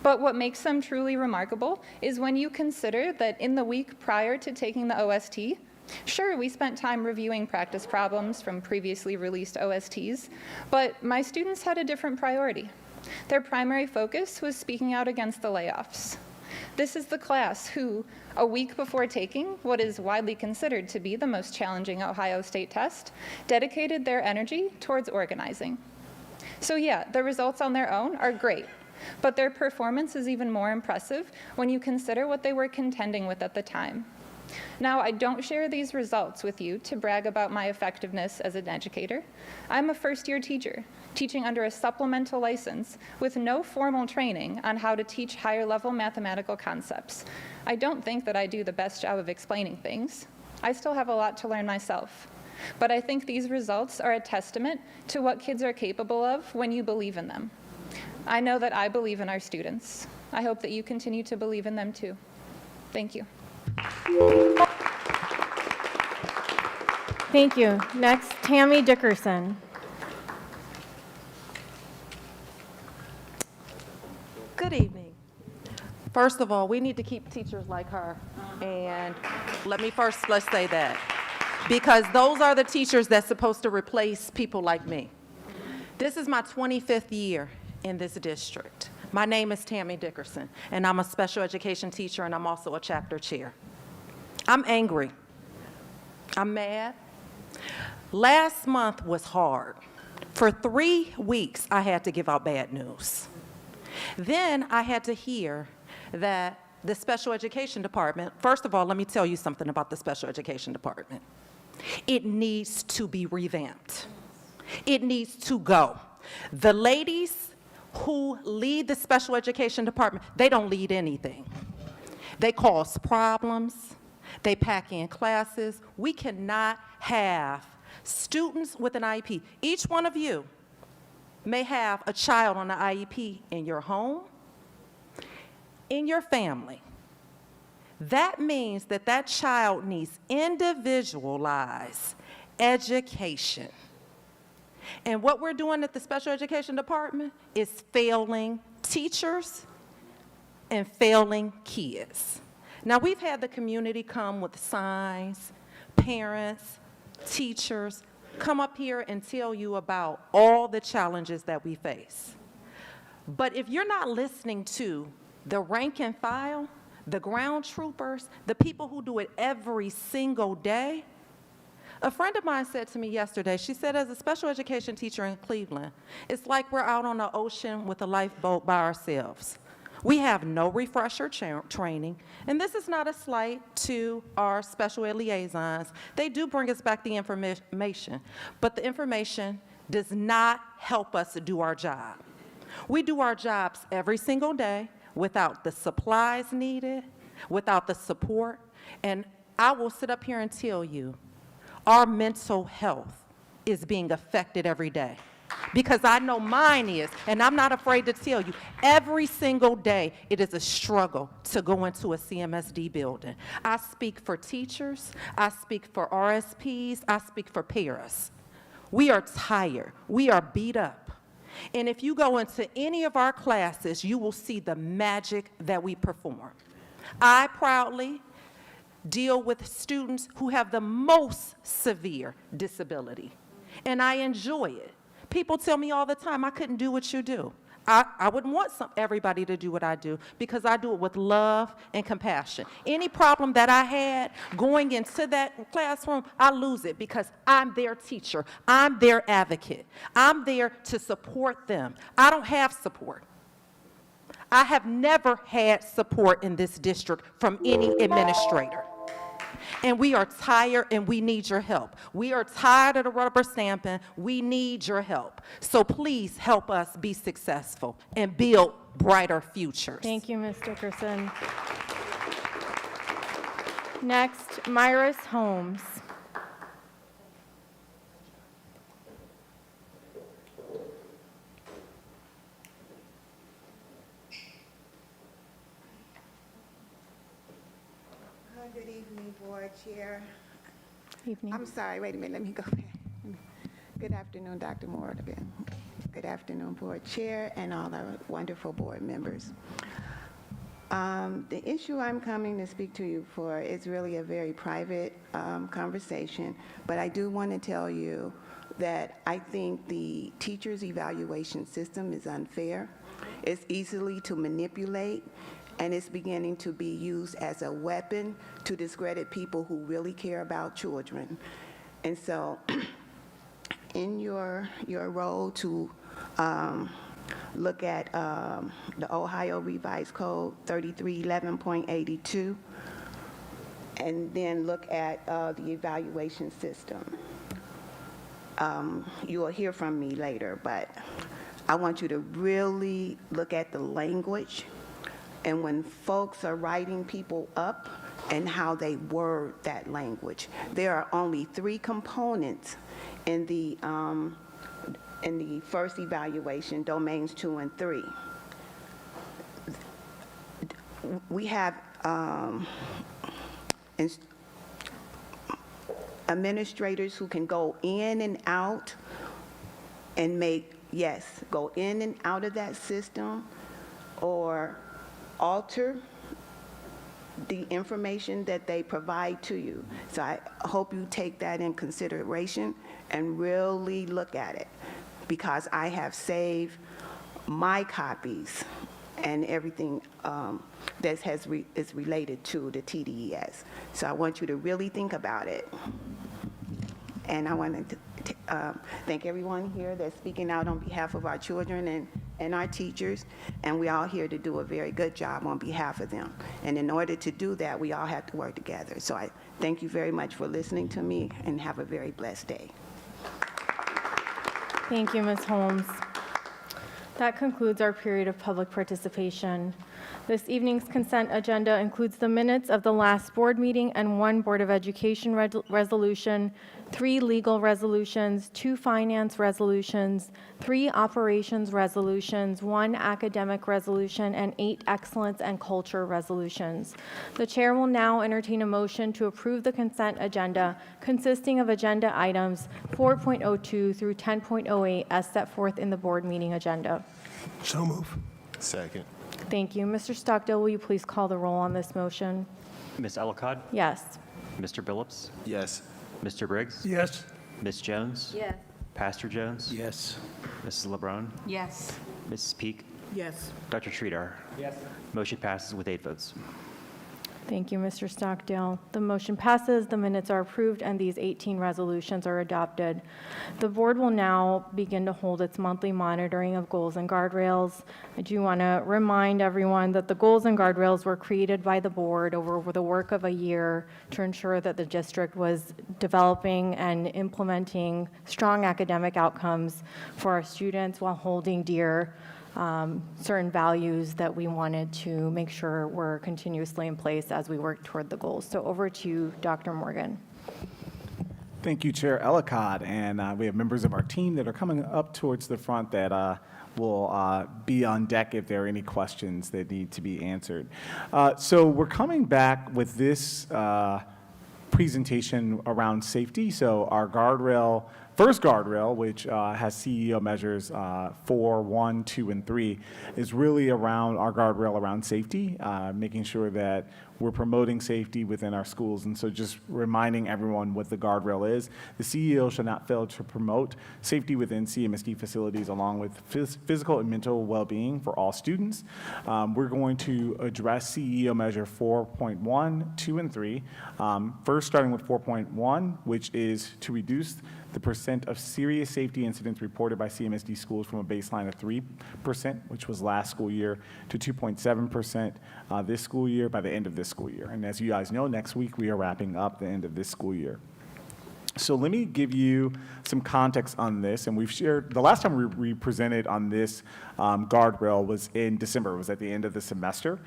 But what makes them truly remarkable is when you consider that in the week prior to taking the OST, sure, we spent time reviewing practice problems from previously released OSTs, but my students had a different priority. Their primary focus was speaking out against the layoffs. This is the class who, a week before taking what is widely considered to be the most challenging Ohio State test, dedicated their energy towards organizing. So yeah, the results on their own are great, but their performance is even more impressive when you consider what they were contending with at the time. Now, I don't share these results with you to brag about my effectiveness as an educator. I'm a first-year teacher, teaching under a supplemental license with no formal training on how to teach higher-level mathematical concepts. I don't think that I do the best job of explaining things. I still have a lot to learn myself. But I think these results are a testament to what kids are capable of when you believe in them. I know that I believe in our students. I hope that you continue to believe in them too. Thank you. Thank you. Next, Tammy Dickerson. Good evening. First of all, we need to keep teachers like her. And let's say that. Because those are the teachers that's supposed to replace people like me. This is my 25th year in this district. My name is Tammy Dickerson, and I'm a special education teacher, and I'm also a chapter chair. I'm angry. I'm mad. Last month was hard. For 3 weeks, I had to give out bad news. Then I had to hear that the special education department, first of all, let me tell you something about the special education department. It needs to be revamped. It needs to go. The ladies who lead the special education department, they don't lead anything. They cause problems. They pack in classes. We cannot have students with an IEP. Each one of you may have a child on an IEP in your home, in your family. That means that that child needs individualized education. And what we're doing at the special education department is failing teachers and failing kids. Now, we've had the community come with signs, parents, teachers, come up here and tell you about all the challenges that we face. But if you're not listening to the rank and file, the ground troopers, the people who do it every single day, a friend of mine said to me yesterday, she said, as a special education teacher in Cleveland, it's like we're out on the ocean with a lifeboat by ourselves. We have no refresher training, and this is not a slight to our special ed liaisons. They do bring us back the information, but the information does not help us to do our job. We do our jobs every single day without the supplies needed, without the support, and I will sit up here and tell you, our mental health is being affected every day. because I know mine is, and I'm not afraid to tell you, every single day it is a struggle to go into a CMSD building. I speak for teachers, I speak for RSPs, I speak for paras. We are tired, we are beat up. And if you go into any of our classes, you will see the magic that we perform. I proudly deal with students who have the most severe disability, and I enjoy it. People tell me all the time, I couldn't do what you do. I wouldn't want everybody to do what I do because I do it with love and compassion. Any problem that I had going into that classroom, I lose it because I'm their teacher. I'm their advocate. I'm there to support them. I don't have support. I have never had support in this district from any administrator. And we are tired and we need your help. We are tired of the rubber stamping. We need your help. So please help us be successful and build brighter futures. Thank you, Ms. Dickerson. Next, Myris Holmes. Good evening, Board Chair. Evening. I'm sorry, wait a minute, let me go back. Good afternoon, Dr. Morgan. Good afternoon, Board Chair, and all our wonderful board members. The issue I'm coming to speak to you for is really a very private conversation, but I do want to tell you that I think the teacher's evaluation system is unfair. It's easily to manipulate, and it's beginning to be used as a weapon to discredit people who really care about children. And so in your role to look at the Ohio Revised Code 3311.82, and then look at the evaluation system. You will hear from me later, but I want you to really look at the language and when folks are writing people up and how they word that language. There are only 3 components in the first evaluation, domains 2 and 3. We have administrators who can go in and out and go in and out of that system or alter the information that they provide to you. So I hope you take that in consideration and really look at it, because I have saved my copies and everything that is related to the TDES. So I want you to really think about it. And I want to thank everyone here that's speaking out on behalf of our children and our teachers, and we're all here to do a very good job on behalf of them. And in order to do that, we all have to work together. So I thank you very much for listening to me, and have a very blessed day. Thank you, Ms. Holmes. That concludes our period of public participation. This evening's consent agenda includes the minutes of the last board meeting and 1 Board of Education resolution, 3 legal resolutions, 2 finance resolutions, 3 operations resolutions, 1 academic resolution, and 8 excellence and culture resolutions. The chair will now entertain a motion to approve the consent agenda consisting of agenda items 4.02 through 10.08 as set forth in the board meeting agenda. So move. Second. Thank you. Mr. Stockdale, will you please call the roll on this motion? Ms. Ellicott? Yes. Mr. Billups? Yes. Mr. Briggs? Yes. Ms. Jones? Yes. Pastor Jones? Yes. Mrs. LeBron? Yes. Mrs. Peak? Yes. Dr. Sridhar? Yes. Motion passes with 8 votes. Thank you, Mr. Stockdale. The motion passes, the minutes are approved, and these 18 resolutions are adopted. The board will now begin to hold its monthly monitoring of goals and guardrails. I do want to remind everyone that the goals and guardrails were created by the board over the work of a year to ensure that the district was developing and implementing strong academic outcomes for our students while holding dear certain values that we wanted to make sure were continuously in place as we work toward the goals. So over to you, Dr. Morgan. Thank you, Chair Ellicott, and we have members of our team that are coming up towards the front that will be on deck if there are any questions that need to be answered. So we're coming back with this presentation around safety. So our guardrail, first guardrail, which has CEO measures 4, 1, 2, and 3, is really around our guardrail around safety, making sure that we're promoting safety within our schools. And so just reminding everyone what the guardrail is. The CEO shall not fail to promote safety within CMSD facilities along with physical and mental well-being for all students. We're going to address CEO measure 4.1, 2, and 3. First, starting with 4.1, which is to reduce the percent of serious safety incidents reported by CMSD schools from a baseline of 3%, which was last school year, to 2.7% this school year by the end of this school year. And as you guys know, next week we are wrapping up the end of this school year. So let me give you some context on this. And we've shared, the last time we presented on this guardrail was in December. It was at the end of the semester.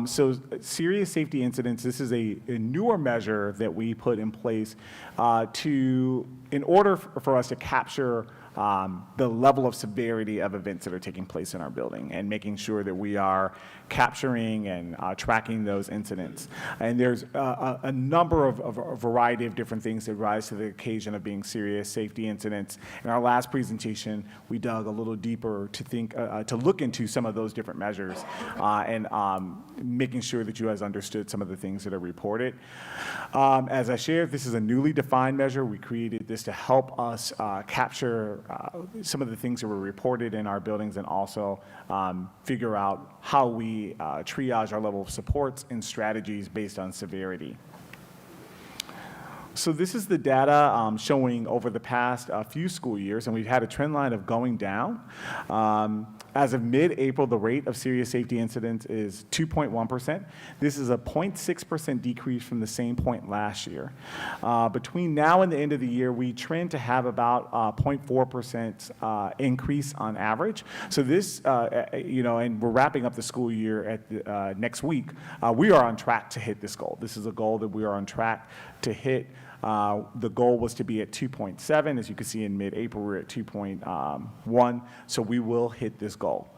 So serious safety incidents, this is a newer measure that we put in place in order for us to capture the level of severity of events that are taking place in our building and making sure that we are capturing and tracking those incidents. And there's a number of a variety of different things that rise to the occasion of being serious safety incidents. In our last presentation, we dug a little deeper to look into some of those different measures and making sure that you guys understood some of the things that are reported. As I shared, this is a newly defined measure. We created this to help us capture some of the things that were reported in our buildings and also figure out how we triage our level of supports and strategies based on severity. So this is the data showing over the past few school years, and we've had a trend line of going down. As of mid-April, the rate of serious safety incidents is 2.1%. This is a 0.6% decrease from the same point last year. Between now and the end of the year, we trend to have about 0.4% increase on average. So this, and we're wrapping up the school year at next week. We are on track to hit this goal. This is a goal that we are on track to hit. The goal was to be at 2.7. As you can see in mid-April, we're at 2.1, so we will hit this goal.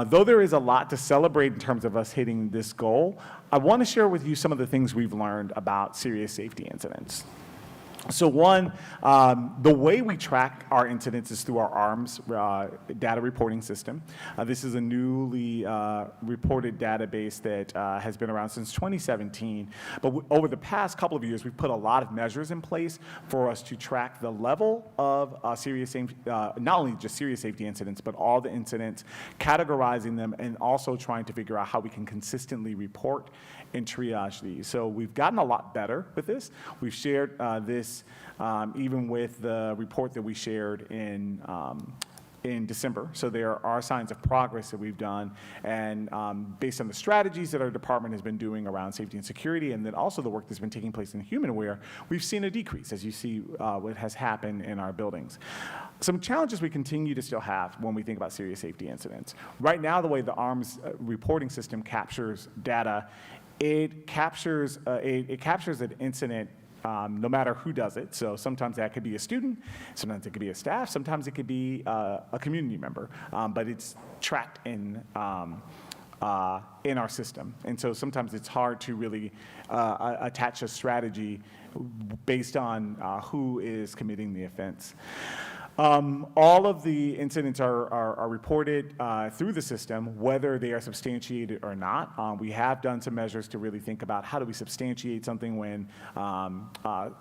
Though there is a lot to celebrate in terms of us hitting this goal, I want to share with you some of the things we've learned about serious safety incidents. So one, the way we track our incidents is through our ARMS data reporting system. This is a newly reported database that has been around since 2017. But over the past couple of years, we've put a lot of measures in place for us to track the level of serious safety, not only just serious safety incidents, but all the incidents, categorizing them, and also trying to figure out how we can consistently report and triage these. So we've gotten a lot better with this. We've shared this even with the report that we shared in December. So there are signs of progress that we've done, and based on the strategies that our department has been doing around safety and security, and then also the work that's been taking place in humanware, we've seen a decrease, as you see what has happened in our buildings. Some challenges we continue to still have when we think about serious safety incidents. Right now, the way the ARMS reporting system captures data, it captures an incident no matter who does it. So sometimes that could be a student, sometimes it could be a staff, sometimes it could be a community member, but it's tracked in our system. And so sometimes it's hard to really attach a strategy based on who is committing the offense. All of the incidents are reported through the system, whether they are substantiated or not. We have done some measures to really think about how do we substantiate something when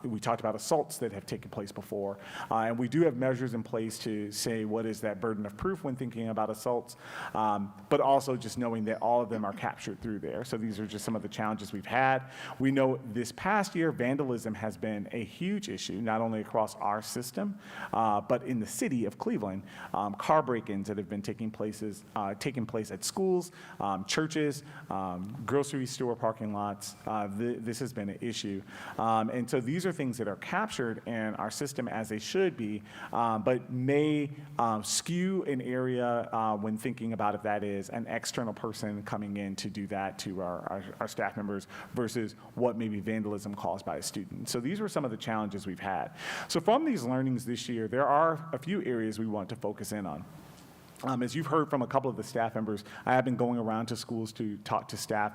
we talked about assaults that have taken place before. And we do have measures in place to say what is that burden of proof when thinking about assaults, but also just knowing that all of them are captured through there. So these are just some of the challenges we've had. We know this past year, vandalism has been a huge issue, not only across our system, but in the city of Cleveland, car break-ins that have been taking place at schools, churches, grocery store parking lots. This has been an issue. And so these are things that are captured in our system as they should be, but may skew an area when thinking about if that is an external person coming in to do that to our staff members versus what may be vandalism caused by a student. So these were some of the challenges we've had. So from these learnings this year, there are a few areas we want to focus in on. As you've heard from a couple of the staff members, I have been going around to schools to talk to staff,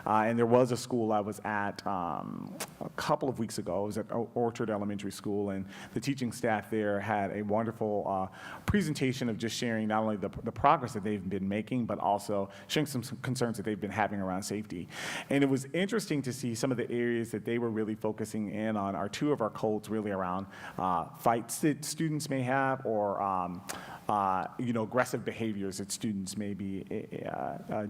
and there was a school I was at a couple of weeks ago. It was at Orchard Elementary School, and the teaching staff there had a wonderful presentation of just sharing not only the progress that they've been making, but also sharing some concerns that they've been having around safety. And it was interesting to see some of the areas that they were really focusing in on are two of our codes really around fights that students may have or aggressive behaviors that students may be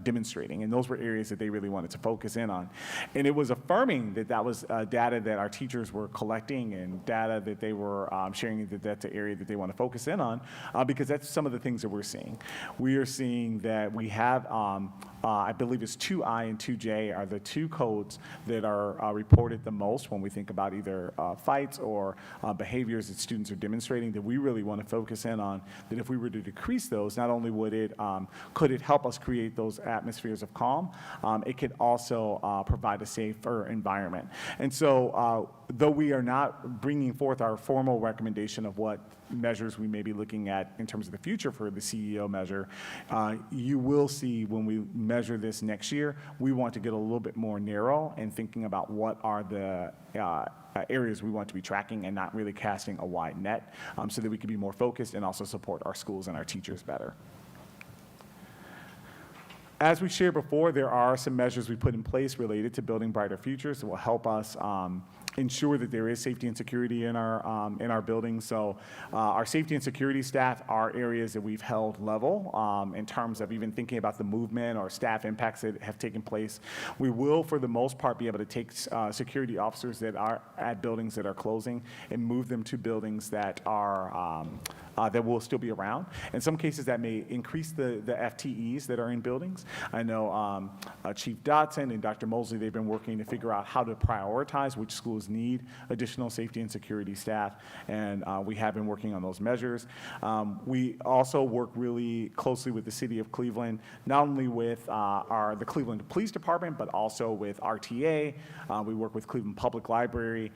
demonstrating. And those were areas that they really wanted to focus in on. And it was affirming that that was data that our teachers were collecting and data that they were sharing, that that's an area that they want to focus in on, because that's some of the things that we're seeing. We are seeing that we have, I believe it's 2I and 2J are the two codes that are reported the most when we think about either fights or behaviors that students are demonstrating that we really want to focus in on, that if we were to decrease those, not only could it help us create those atmospheres of calm, it could also provide a safer environment. And so though we are not bringing forth our formal recommendation of what measures we may be looking at in terms of the future for the CEO measure, you will see when we measure this next year, we want to get a little bit more narrow in thinking about what are the areas we want to be tracking and not really casting a wide net, so that we can be more focused and also support our schools and our teachers better. As we shared before, there are some measures we put in place related to building brighter futures that will help us ensure that there is safety and security in our buildings. So our safety and security staff are areas that we've held level in terms of even thinking about the movement or staff impacts that have taken place. We will, for the most part, be able to take security officers that are at buildings that are closing and move them to buildings that are that will still be around. In some cases, that may increase the FTEs that are in buildings. I know Chief Dotson and Dr. Mosley, they've been working to figure out how to prioritize which schools need additional safety and security staff, and we have been working on those measures. We also work really closely with the City of Cleveland, not only with the Cleveland Police Department, but also with RTA. We work with Cleveland Public Library.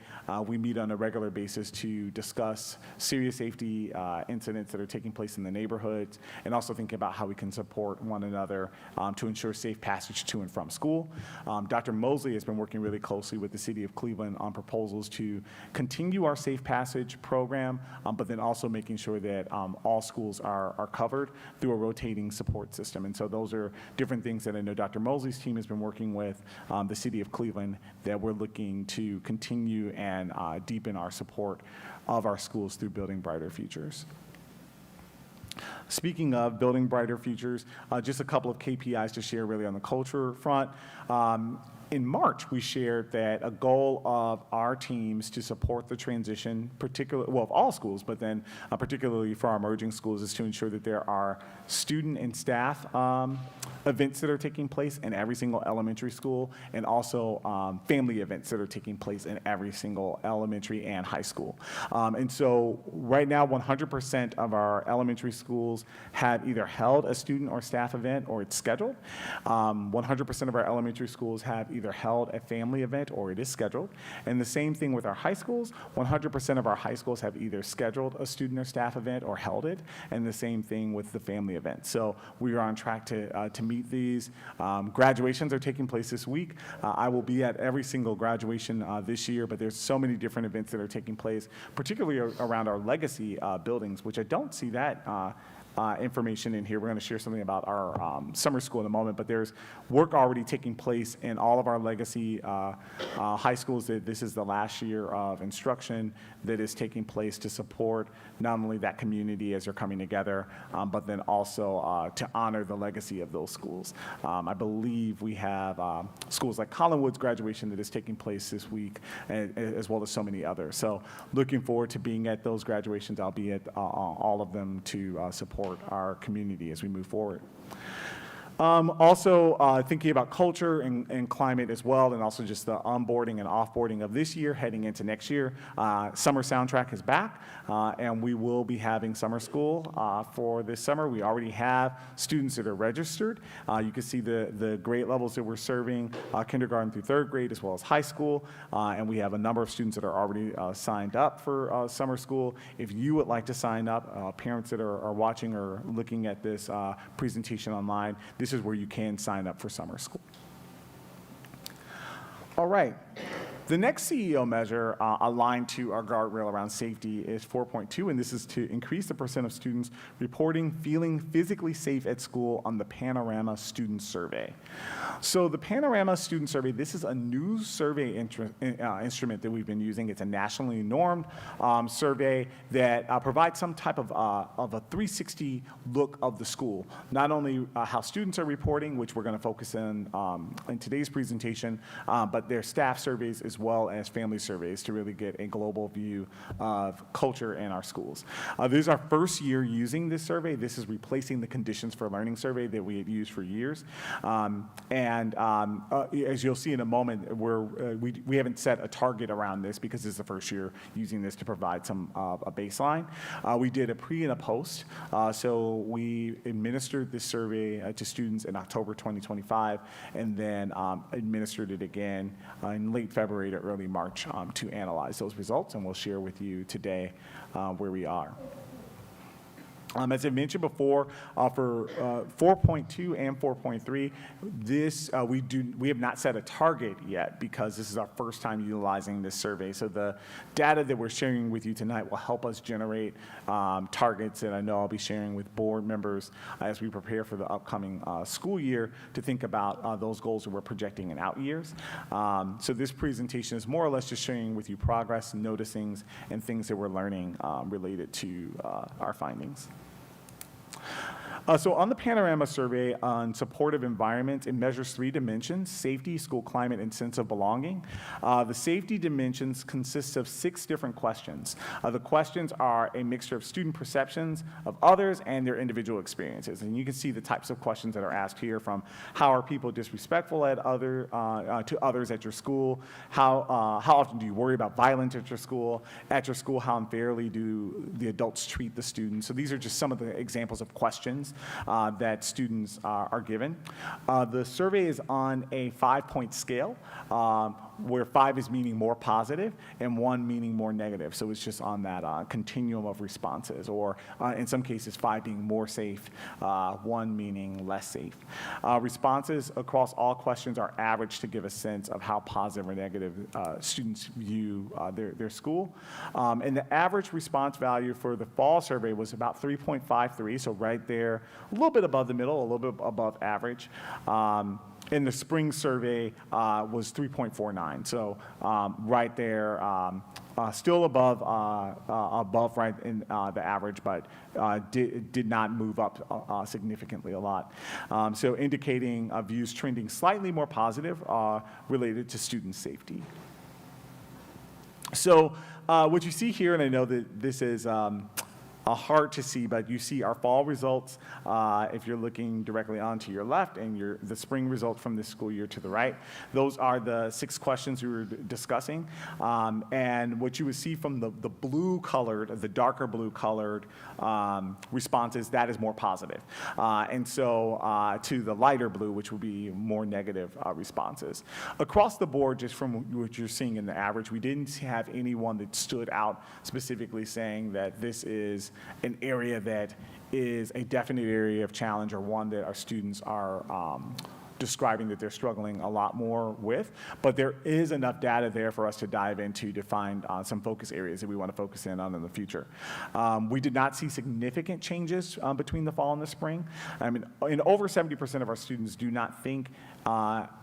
We meet on a regular basis to discuss serious safety incidents that are taking place in the neighborhoods, and also thinking about how we can support one another to ensure safe passage to and from school. Dr. Mosley has been working really closely with the City of Cleveland on proposals to continue our safe passage program, but then also making sure that all schools are covered through a rotating support system. And so those are different things that I know Dr. Mosley's team has been working with the City of Cleveland that we're looking to continue and deepen our support of our schools through building brighter futures. Speaking of building brighter futures, just a couple of KPIs to share really on the culture front. In March, we shared that a goal of our teams to support the transition, of all schools, but then particularly for our emerging schools, is to ensure that there are student and staff events that are taking place in every single elementary school, and also family events that are taking place in every single elementary and high school. And so right now, 100% of our elementary schools have either held a student or staff event or it's scheduled. 100% of our elementary schools have either held a family event or it is scheduled. And the same thing with our high schools. 100% of our high schools have either scheduled a student or staff event or held it, and the same thing with the family event. So we are on track to meet these. Graduations are taking place this week. I will be at every single graduation this year, but there's so many different events that are taking place, particularly around our legacy buildings, which I don't see that information in here. We're going to share something about our summer school in a moment, but there's work already taking place in all of our legacy high schools. This is the last year of instruction that is taking place to support not only that community as they're coming together, but then also to honor the legacy of those schools. I believe we have schools like Collinwood's graduation that is taking place this week, as well as so many others. So looking forward to being at those graduations. I'll be at all of them to support our community as we move forward. Also thinking about culture and climate as well, and also just the onboarding and offboarding of this year heading into next year. Summer Soundtrack is back, and we will be having summer school for this summer. We already have students that are registered. You can see the grade levels that we're serving, kindergarten through third grade as well as high school, and we have a number of students that are already signed up for summer school. If you would like to sign up, parents that are watching or looking at this presentation online, this is where you can sign up for summer school. All right. The next CEO measure aligned to our guardrail around safety is 4.2, and this is to increase the % of students reporting feeling physically safe at school on the Panorama Student Survey. So the Panorama Student Survey, this is a new survey instrument that we've been using. It's a nationally normed survey that provides some type of a 360 look of the school. Not only how students are reporting, which we're going to focus in today's presentation, but their staff surveys as well as family surveys to really get a global view of culture in our schools. This is our first year using this survey. This is replacing the Conditions for Learning survey that we had used for years. As you'll see in a moment, we haven't set a target around this because this is the first year using this to provide some a baseline. We did a pre and a post. So we administered this survey to students in October 2025 and then administered it again in late February to early March to analyze those results, and we'll share with you today where we are. As I mentioned before, for 4.2 and 4.3, this we have not set a target yet because this is our first time utilizing this survey. So the data that we're sharing with you tonight will help us generate targets that I know I'll be sharing with board members as we prepare for the upcoming school year to think about those goals that we're projecting in out years. So this presentation is more or less just sharing with you progress, noticings, and things that we're learning related to our findings. So on the Panorama survey on supportive environments, it measures 3 dimensions: safety, school climate, and sense of belonging. The safety dimensions consist of 6 different questions. The questions are a mixture of student perceptions of others and their individual experiences. And you can see the types of questions that are asked here, from how are people disrespectful to others at your school? How often do you worry about violence at your school? At your school, how unfairly do the adults treat the students? So these are just some of the examples of questions that students are given. The survey is on a 5-point scale, where 5 is meaning more positive and 1 meaning more negative. So it's just on that continuum of responses, or in some cases 5 being more safe, 1 meaning less safe. Responses across all questions are averaged to give a sense of how positive or negative students view their school. And the average response value for the fall survey was about 3.53, so right there, a little bit above the middle, a little bit above average. And the spring survey was 3.49, so right there, still above right in the average, but did not move up significantly a lot. So indicating views trending slightly more positive related to student safety. So what you see here, and I know that this is hard to see, but you see our fall results if you're looking directly onto your left, and the spring results from this school year to the right. Those are the 6 questions we were discussing. And what you would see from the darker blue colored responses, that is more positive. And so to the lighter blue, which would be more negative responses. Across the board, just from what you're seeing in the average, we didn't have anyone that stood out specifically saying that this is an area that is a definite area of challenge, or one that our students are describing that they're struggling a lot more with. But there is enough data there for us to dive into to find some focus areas that we want to focus in on in the future. We did not see significant changes between the fall and the spring. I mean, in over 70% of our students do not think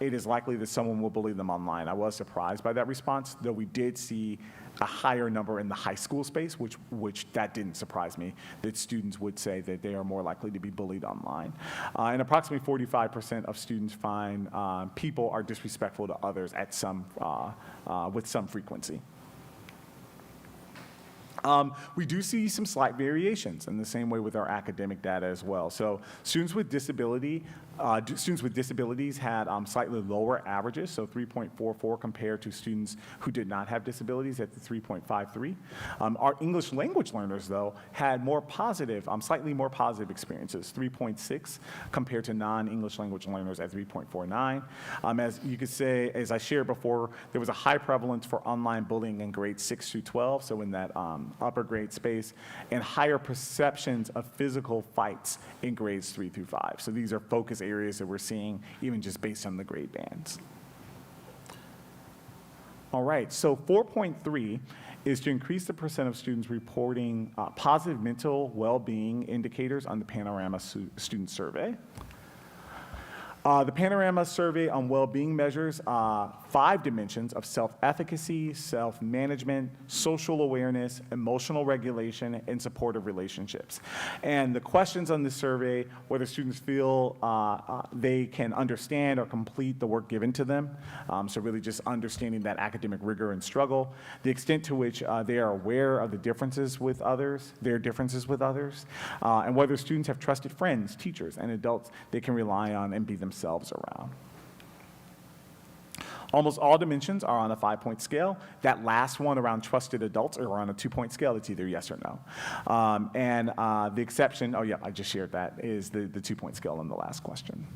it is likely that someone will bully them online. I was surprised by that response, though we did see a higher number in the high school space, which that didn't surprise me, that students would say that they are more likely to be bullied online. And approximately 45% of students find people are disrespectful to others at with some frequency. We do see some slight variations in the same way with our academic data as well. So students with disabilities had slightly lower averages, so 3.44 compared to students who did not have disabilities at the 3.53. Our English language learners, though, had more positive, slightly more positive experiences, 3.6 compared to non-English language learners at 3.49. As you could say, as I shared before, there was a high prevalence for online bullying in grades 6 through 12, so in that upper grade space, and higher perceptions of physical fights in grades 3 through 5. So these are focus areas that we're seeing even just based on the grade bands. All right, so 4.3 is to increase the percent of students reporting positive mental well-being indicators on the Panorama Student Survey. The Panorama Survey on well-being measures 5 dimensions of self-efficacy, self-management, social awareness, emotional regulation, and supportive relationships. And the questions on this survey, whether students feel they can understand or complete the work given to them, so really just understanding that academic rigor and struggle, the extent to which they are aware of the differences with others, and whether students have trusted friends, teachers, and adults they can rely on and be themselves around. Almost all dimensions are on a 5-point scale. That last one around trusted adults are on a 2-point scale. It's either yes or no. And the exception, oh yeah, I just shared that, is the 2-point scale on the last question.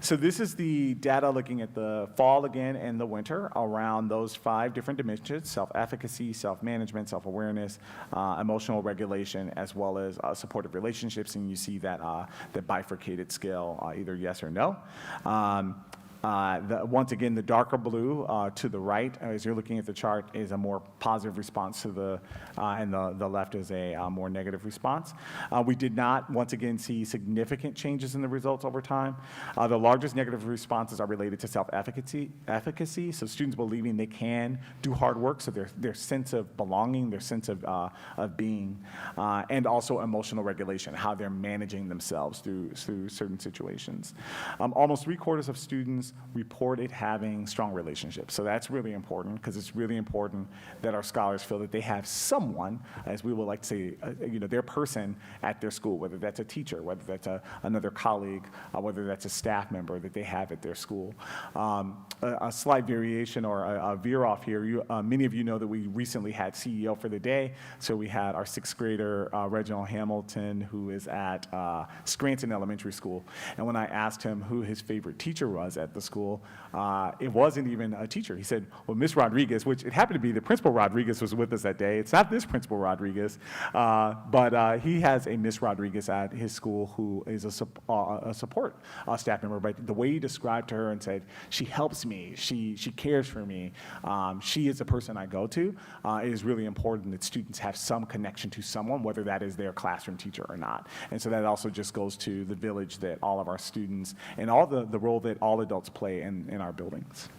So this is the data looking at the fall again and the winter around those 5 different dimensions: self-efficacy, self-management, self-awareness, emotional regulation, as well as supportive relationships. And you see that the bifurcated scale, either yes or no. Once again, the darker blue to the right, as you're looking at the chart, is a more positive response to and the left is a more negative response. We did not, once again, see significant changes in the results over time. The largest negative responses are related to self-efficacy, so students believing they can do hard work, so their sense of belonging, their sense of being, and also emotional regulation, how they're managing themselves through certain situations. Almost 3/4 of students reported having strong relationships. So that's really important, because it's really important that our scholars feel that they have someone, as we would like to say, their person at their school, whether that's a teacher, whether that's another colleague, whether that's a staff member that they have at their school. A slight variation or a veer off here, many of you know that we recently had CEO for the day. So we had our 6th grader, Reginald Hamilton, who is at Scranton Elementary School. And when I asked him who his favorite teacher was at the school, it wasn't even a teacher. He said, well, Miss Rodriguez, which it happened to be the Principal Rodriguez was with us that day. It's not this Principal Rodriguez, but he has a Miss Rodriguez at his school who is a support staff member. But the way he described her and said, she helps me, she cares for me, she is the person I go to, it is really important that students have some connection to someone, whether that is their classroom teacher or not. And so that also just goes to the village that all of our students and all the role that all adults play in our buildings.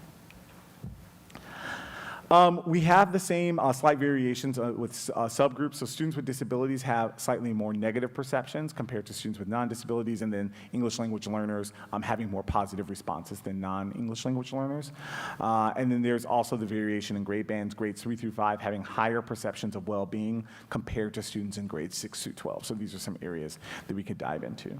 We have the same slight variations with subgroups. So students with disabilities have slightly more negative perceptions compared to students with non-disabilities, and then English language learners having more positive responses than non-English language learners. And then there's also the variation in grade bands, grades 3 through 5 having higher perceptions of well-being compared to students in grades 6 through 12. So these are some areas that we could dive into.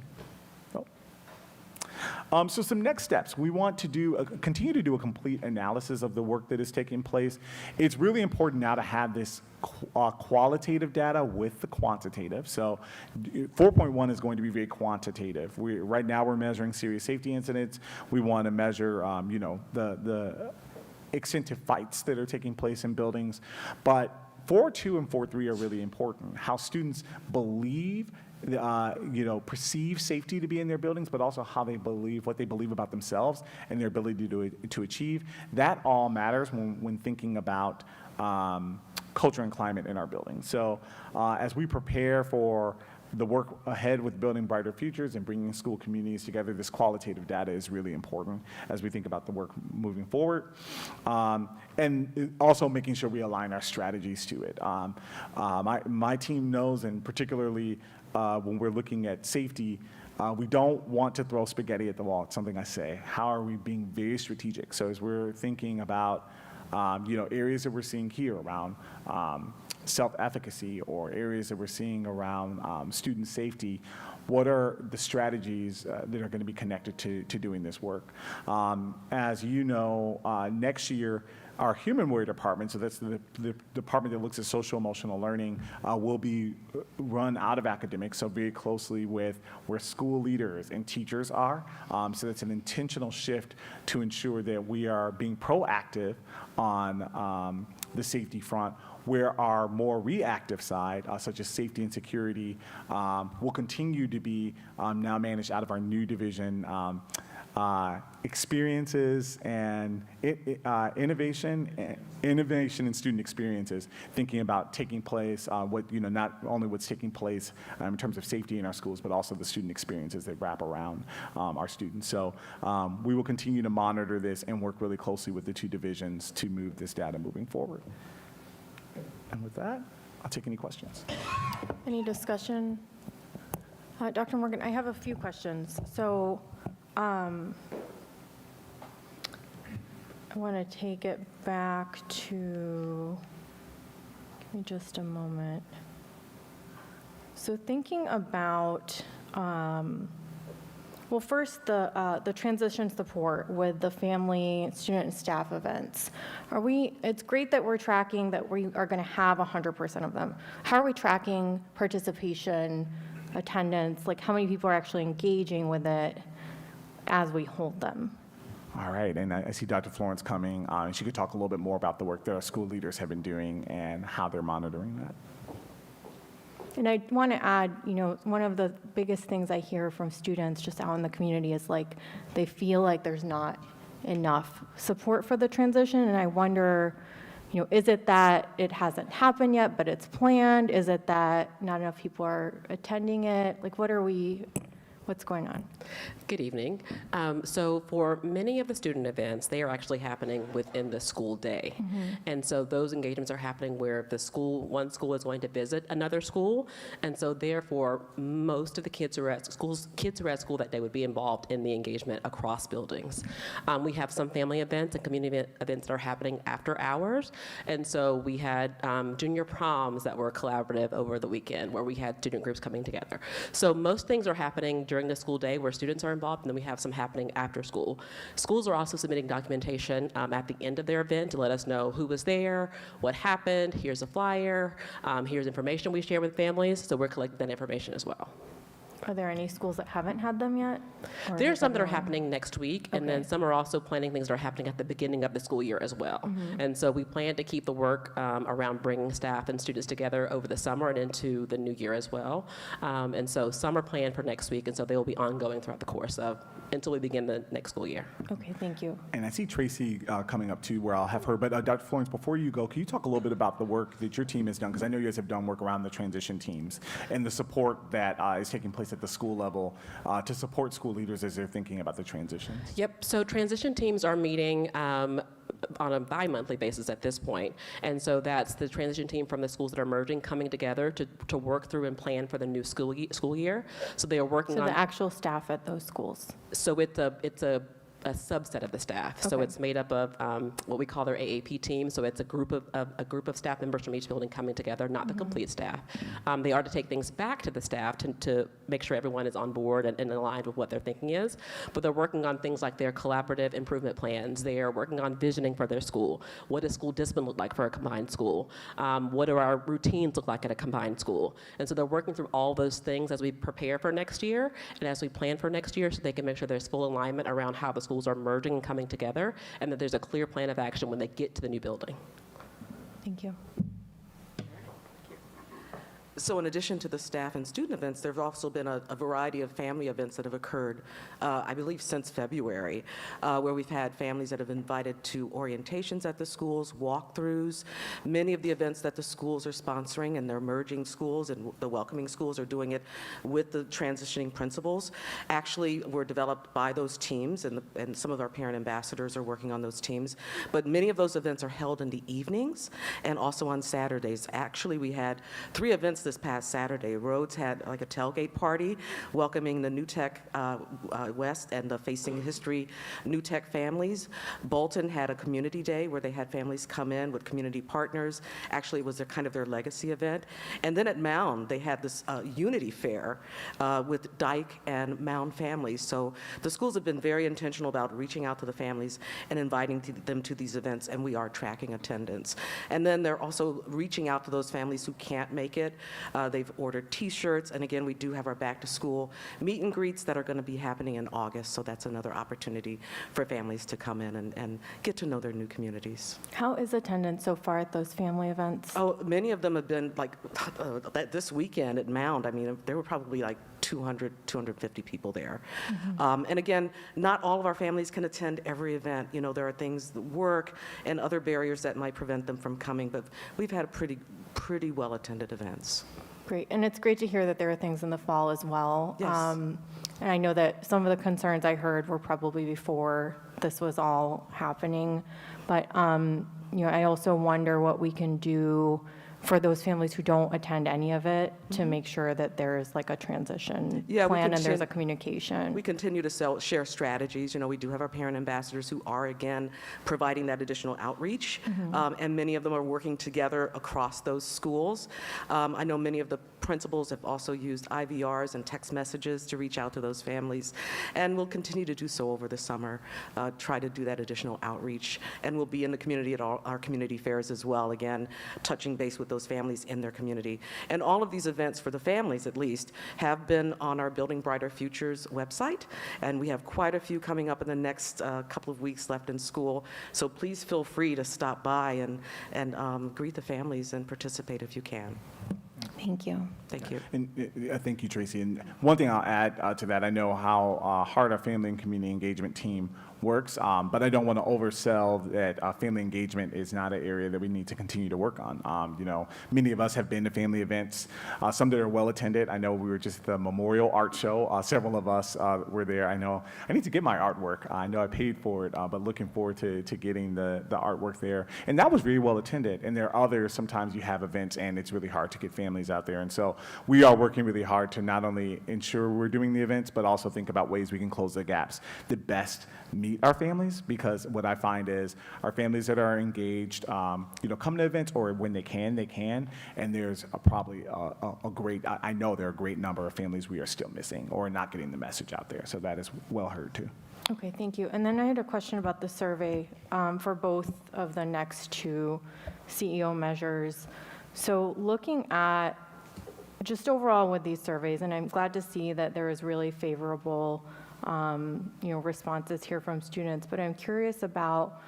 So some next steps. We want to continue to do a complete analysis of the work that is taking place. It's really important now to have this qualitative data with the quantitative. So 4.1 is going to be very quantitative. Right now we're measuring serious safety incidents. We want to measure, the extent of fights that are taking place in buildings. But 4.2 and 4.3 are really important. How students believe perceive safety to be in their buildings, but also how they believe, what they believe about themselves and their ability to achieve. That all matters when thinking about culture and climate in our buildings. So as we prepare for the work ahead with building brighter futures and bringing school communities together, this qualitative data is really important as we think about the work moving forward. And also making sure we align our strategies to it. My team knows, and particularly when we're looking at safety, we don't want to throw spaghetti at the wall. It's something I say. How are we being very strategic? So as we're thinking about areas that we're seeing here around self-efficacy or areas that we're seeing around student safety, what are the strategies that are going to be connected to doing this work? As you know, next year, our human warrior department, so that's the department that looks at social emotional learning, will be run out of academics, so very closely with where school leaders and teachers are. So that's an intentional shift to ensure that we are being proactive on the safety front, where our more reactive side, such as safety and security, will continue to be now managed out of our new division, experiences and innovation and student experiences, thinking about taking place, not only what's taking place in terms of safety in our schools, but also the student experiences that wrap around our students. So we will continue to monitor this and work really closely with the two divisions to move this data moving forward. And with that, I'll take any questions. Any discussion? Dr. Morgan, I have a few questions. So I want to take it back to, give me just a moment. So thinking about, well, first, the transition support with the family, student, and staff events. It's great that we're tracking that we are going to have 100% of them. How are we tracking participation, attendance? Like, how many people are actually engaging with it as we hold them? All right, and I see Dr. Florence coming, and she could talk a little bit more about the work that our school leaders have been doing and how they're monitoring that. And I want to add, one of the biggest things I hear from students just out in the community is like they feel like there's not enough support for the transition. And I wonder, is it that it hasn't happened yet, but it's planned? Is it that not enough people are attending it? Like, what's going on? Good evening. So for many of the student events, they are actually happening within the school day. Mm-hmm. And so those engagements are happening where one school is going to visit another school. And so therefore, most of the kids who are at school that day would be involved in the engagement across buildings. We have some family events and community events that are happening after hours. And so we had junior proms that were collaborative over the weekend where we had student groups coming together. So most things are happening during the school day where students are involved, and then we have some happening after school. Schools are also submitting documentation at the end of their event to let us know who was there, what happened, here's a flyer, here's information we share with families, so we're collecting that information as well. Are there any schools that haven't had them yet? Or There are is some that are everyone- happening next week, and Okay. then some are also planning things that are happening at the beginning of the school year as well. Mhm. And so we plan to keep the work around bringing staff and students together over the summer and into the new year as well. And so some are planned for next week, and so they will be ongoing throughout the course of until we begin the next school year. Okay, thank you. And I see Tracy coming up too, where I'll have her. But Dr. Florence, before you go, can you talk a little bit about the work that your team has done? Because I know you guys have done work around the transition teams and the support that is taking place at the school level to support school leaders as they're thinking about the transitions. Yep, so transition teams are meeting on a bi-monthly basis at this point. And so that's the transition team from the schools that are merging coming together to work through and plan for the new school year. So they are working So on the actual staff at those schools? So it's a subset of the staff. So Okay. it's made up of what we call their AAP team. So it's a group of staff members from each building coming together, not the complete staff. They are to take things back to the staff to make sure everyone is on board and aligned with what their thinking is. But they're working on things like their collaborative improvement plans. They are working on visioning for their school. What does school discipline look like for a combined school? What do our routines look like at a combined school? And so they're working through all those things as we prepare for next year and as we plan for next year so they can make sure there's full alignment around how the schools are merging and coming together, and that there's a clear plan of action when they get to the new building. Thank you. So in addition to the staff and student events, there have also been a variety of family events that have occurred, I believe since February, where we've had families that have invited to orientations at the schools, walkthroughs. Many of the events that the schools are sponsoring, and they're merging schools and the welcoming schools are doing it with the transitioning principals, actually were developed by those teams, and some of our parent ambassadors are working on those teams. But many of those events are held in the evenings and also on Saturdays. Actually, we had 3 events this past Saturday. Rhodes had like a tailgate party welcoming the New Tech West and the Facing History New Tech families. Bolton had a community day where they had families come in with community partners. Actually, it was kind of their legacy event. And then at Mound, they had this unity fair with Dyke and Mound families. So the schools have been very intentional about reaching out to the families and inviting them to these events, and we are tracking attendance. And then they're also reaching out to those families who can't make it. They've ordered T-shirts, and again, we do have our back to school meet and greets that are going to be happening in August, so that's another opportunity for families to come in and get to know their new communities. How is attendance so far at those family events? Oh, many of them have been like this weekend at Mound. I mean, there were probably like 200, 250 people there. And again, not all of our families can attend every event. You know, there are things, work and other barriers that might prevent them from coming, but we've had pretty well-attended events. Great, and it's great to hear that there are things in the fall as well. Yes. And I know that some of the concerns I heard were probably before this was all happening, but you know, I also wonder what we can do for those families who don't attend any of it to make sure that there's like a transition plan and there's a communication. We continue to share strategies. You know, we do have our parent ambassadors who are, again, providing that additional outreach, and many of them are working together across those schools. I know many of the principals have also used IVRs and text messages to reach out to those families, and we'll continue to do so over the summer, try to do that additional outreach, and we'll be in the community at all our community fairs as well, again, touching base with those families in their community. And all of these events, for the families at least, have been on our Building Brighter Futures website, and we have quite a few coming up in the next couple of weeks left in school, so please feel free to stop by and greet the families and participate if you can. Thank you. Thank you. And thank you, Tracy. And one thing I'll add to that, I know how hard our family and community engagement team works, but I don't want to oversell that family engagement is not an area that we need to continue to work on. You know, many of us have been to family events, some that are well attended. I know we were just at the Memorial Art Show. Several of us were there. I know I need to get my artwork. I know I paid for it, but looking forward to getting the artwork there. And that was really well attended. And there are others, sometimes you have events and it's really hard to get families out there. And so we are working really hard to not only ensure we're doing the events, but also think about ways we can close the gaps. The best meet our families, because what I find is our families that are engaged, you know, come to events, or when they can, and there's probably a great, I know there are a great number of families we are still missing or not getting the message out there, so that is well heard too. Okay, thank you. And then I had a question about the survey for both of the next 2 CEO measures. So looking at just overall with these surveys, and I'm glad to see that there is really favorable you know, responses here from students, but I'm curious about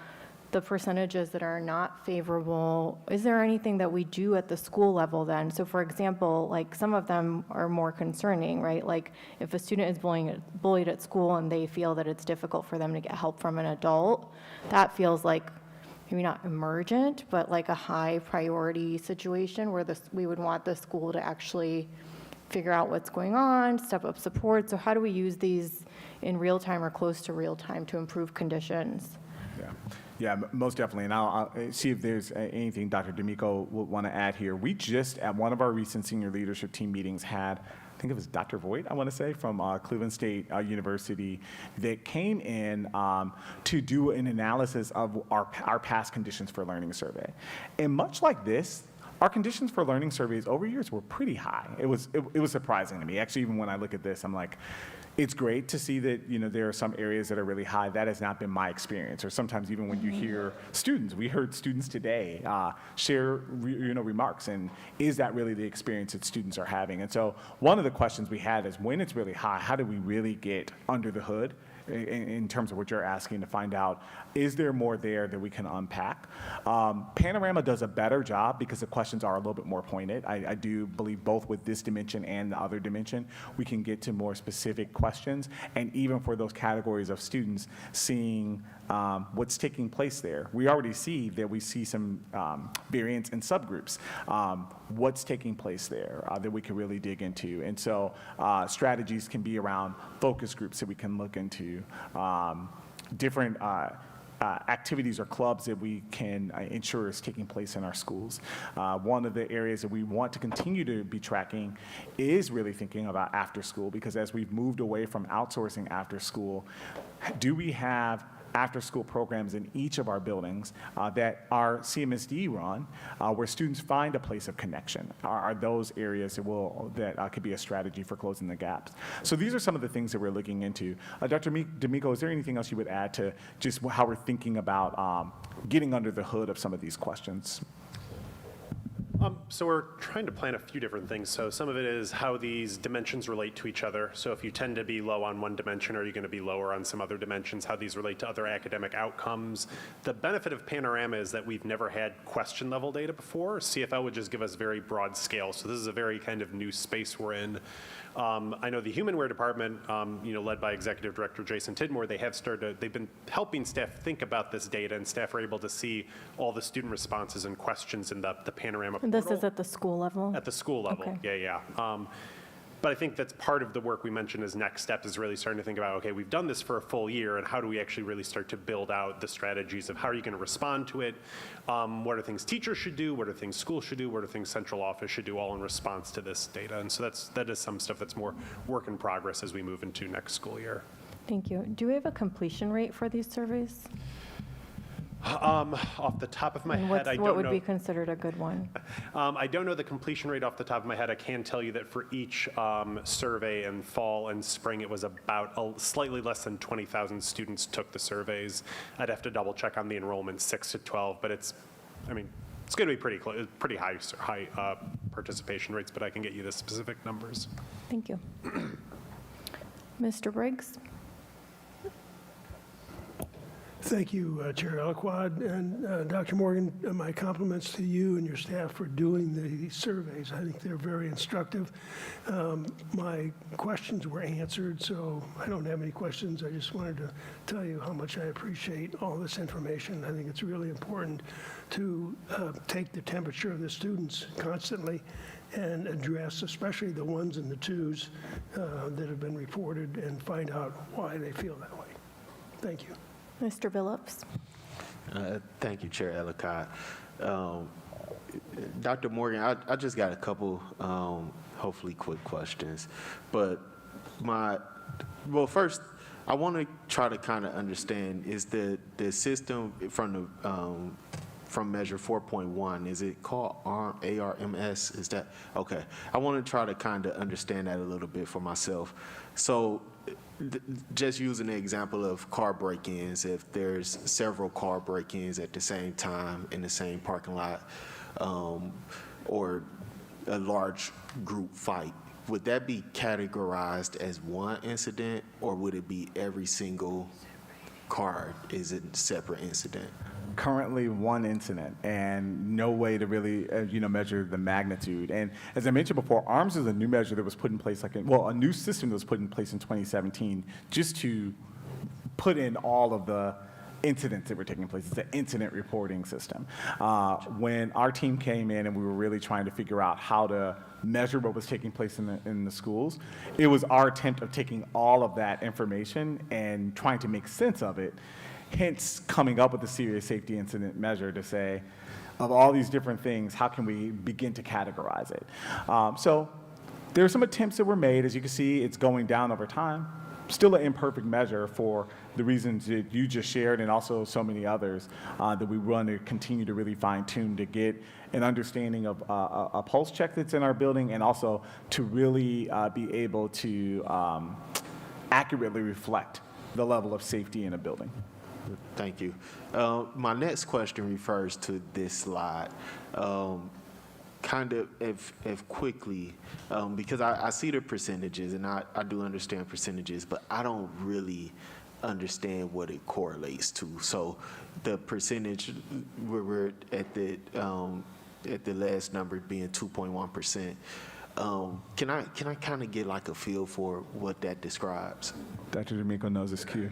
the percentages that are not favorable. Is there anything that we do at the school level then? So for example, like some of them are more concerning, right? Like if a student is bullied at school and they feel that it's difficult for them to get help from an adult, that feels like maybe not emergent, but like a high priority situation where we would want the school to actually figure out what's going on, step up support. So how do we use these in real time or close to real time to improve conditions? Yeah, most definitely. And I'll see if there's anything Dr. D'Amico will want to add here. We just, at one of our recent senior leadership team meetings, had, I think it was Dr. Voigt, I want to say, from Cleveland State University, that came in to do an analysis of our past conditions for learning survey. And much like this, our conditions for learning surveys over years were pretty high. It was surprising to me. Actually, even when I look at this, I'm like, it's great to see that, you know, there are some areas that are really high. That has not been my experience. Or sometimes even when you hear students, we heard students today share, remarks, and is that really the experience that students are having? And so one of the questions we had is, when it's really high, how do we really get under the hood in terms of what you're asking to find out, is there more there that we can unpack? Panorama does a better job because the questions are a little bit more pointed. I do believe both with this dimension and the other dimension, we can get to more specific questions, and even for those categories of students, seeing what's taking place there. We already see that we see some variance in subgroups. What's taking place there that we can really dig into. And so strategies can be around focus groups that we can look into, different activities or clubs that we can ensure is taking place in our schools. One of the areas that we want to continue to be tracking is really thinking about after school, because as we've moved away from outsourcing after school, do we have after-school programs in each of our buildings that are CMSD run, where students find a place of connection? Are those areas that could be a strategy for closing the gaps? So these are some of the things that we're looking into. Dr. D'Amico, is there anything else you would add to just how we're thinking about getting under the hood of some of these questions? So we're trying to plan a few different things. So some of it is how these dimensions relate to each other. So if you tend to be low on one dimension, are you going to be lower on some other dimensions? How these relate to other academic outcomes. The benefit of Panorama is that we've never had question level data before. CFL would just give us very broad scale. So this is a very kind of new space we're in. I know the Humanware department, led by Executive Director Jason Tidmore, they've been helping staff think about this data, and staff are able to see all the student responses and questions in the Panorama portal. This is at the school level? At the school level, Okay. yeah. But I think that's part of the work we mentioned as next step, is really starting to think about, okay, we've done this for a full year, and how do we actually really start to build out the strategies of how are you going to respond to it? What are things teachers should do? What are things schools should do? What are things central office should do, all in response to this data? And so that is some stuff that's more work in progress as we move into next school year. Thank you. Do we have a completion rate for these surveys? Off the top of my head, I don't know. What would be considered a good one? I don't know the completion rate off the top of my head. I can tell you that for each survey in fall and spring, it was about slightly less than 20,000 students took the surveys. I'd have to double check on the enrollment 6 to 12, but it's going to be pretty close, pretty high participation rates, but I can get you the specific numbers. Thank you. Mr. Briggs? Thank you, Chair Eloquad, and Dr. Morgan, my compliments to you and your staff for doing these surveys. I think they're very instructive. My questions were answered, so I don't have any questions. I just wanted to tell you how much I appreciate all this information. I think it's really important to take the temperature of the students constantly and address especially the ones and the twos that have been reported, and find out why they feel that way. Thank you. Mr. Billups? Thank you, Chair Ellicott. Dr. Morgan, I just got a couple, hopefully quick questions. But first, I want to try to kind of understand, is the system from measure 4.1, is it called ARMS? Is that, okay. I want to try to kind of understand that a little bit for myself. So, just using the example of car break-ins, if there's several car break-ins at the same time in the same parking lot, or a large group fight, would that be categorized as one incident, or would it be every single car is a separate incident? Currently one incident, and no way to really measure the magnitude. And as I mentioned before, ARMS is a new measure that was put in place, a new system that was put in place in 2017, just to put in all of the incidents that were taking place. It's an incident reporting system. When our team came in and we were really trying to figure out how to measure what was taking place in the schools, it was our attempt of taking all of that information and trying to make sense of it, hence coming up with a serious safety incident measure to say, of all these different things, how can we begin to categorize it? So there are some attempts that were made. As you can see, it's going down over time. Still an imperfect measure for the reasons that you just shared, and also so many others that we want to continue to really fine tune to get an understanding of a pulse check that's in our building, and also to really be able to accurately reflect the level of safety in a building. Thank you. My next question refers to this slide. Kind of if quickly, because I see the percentages, and I do understand percentages, but I don't really understand what it correlates to. So the percentage, we're at the last number being 2.1%. Can I kind of get like a feel for what that describes? Dr. D'Amico knows his cue.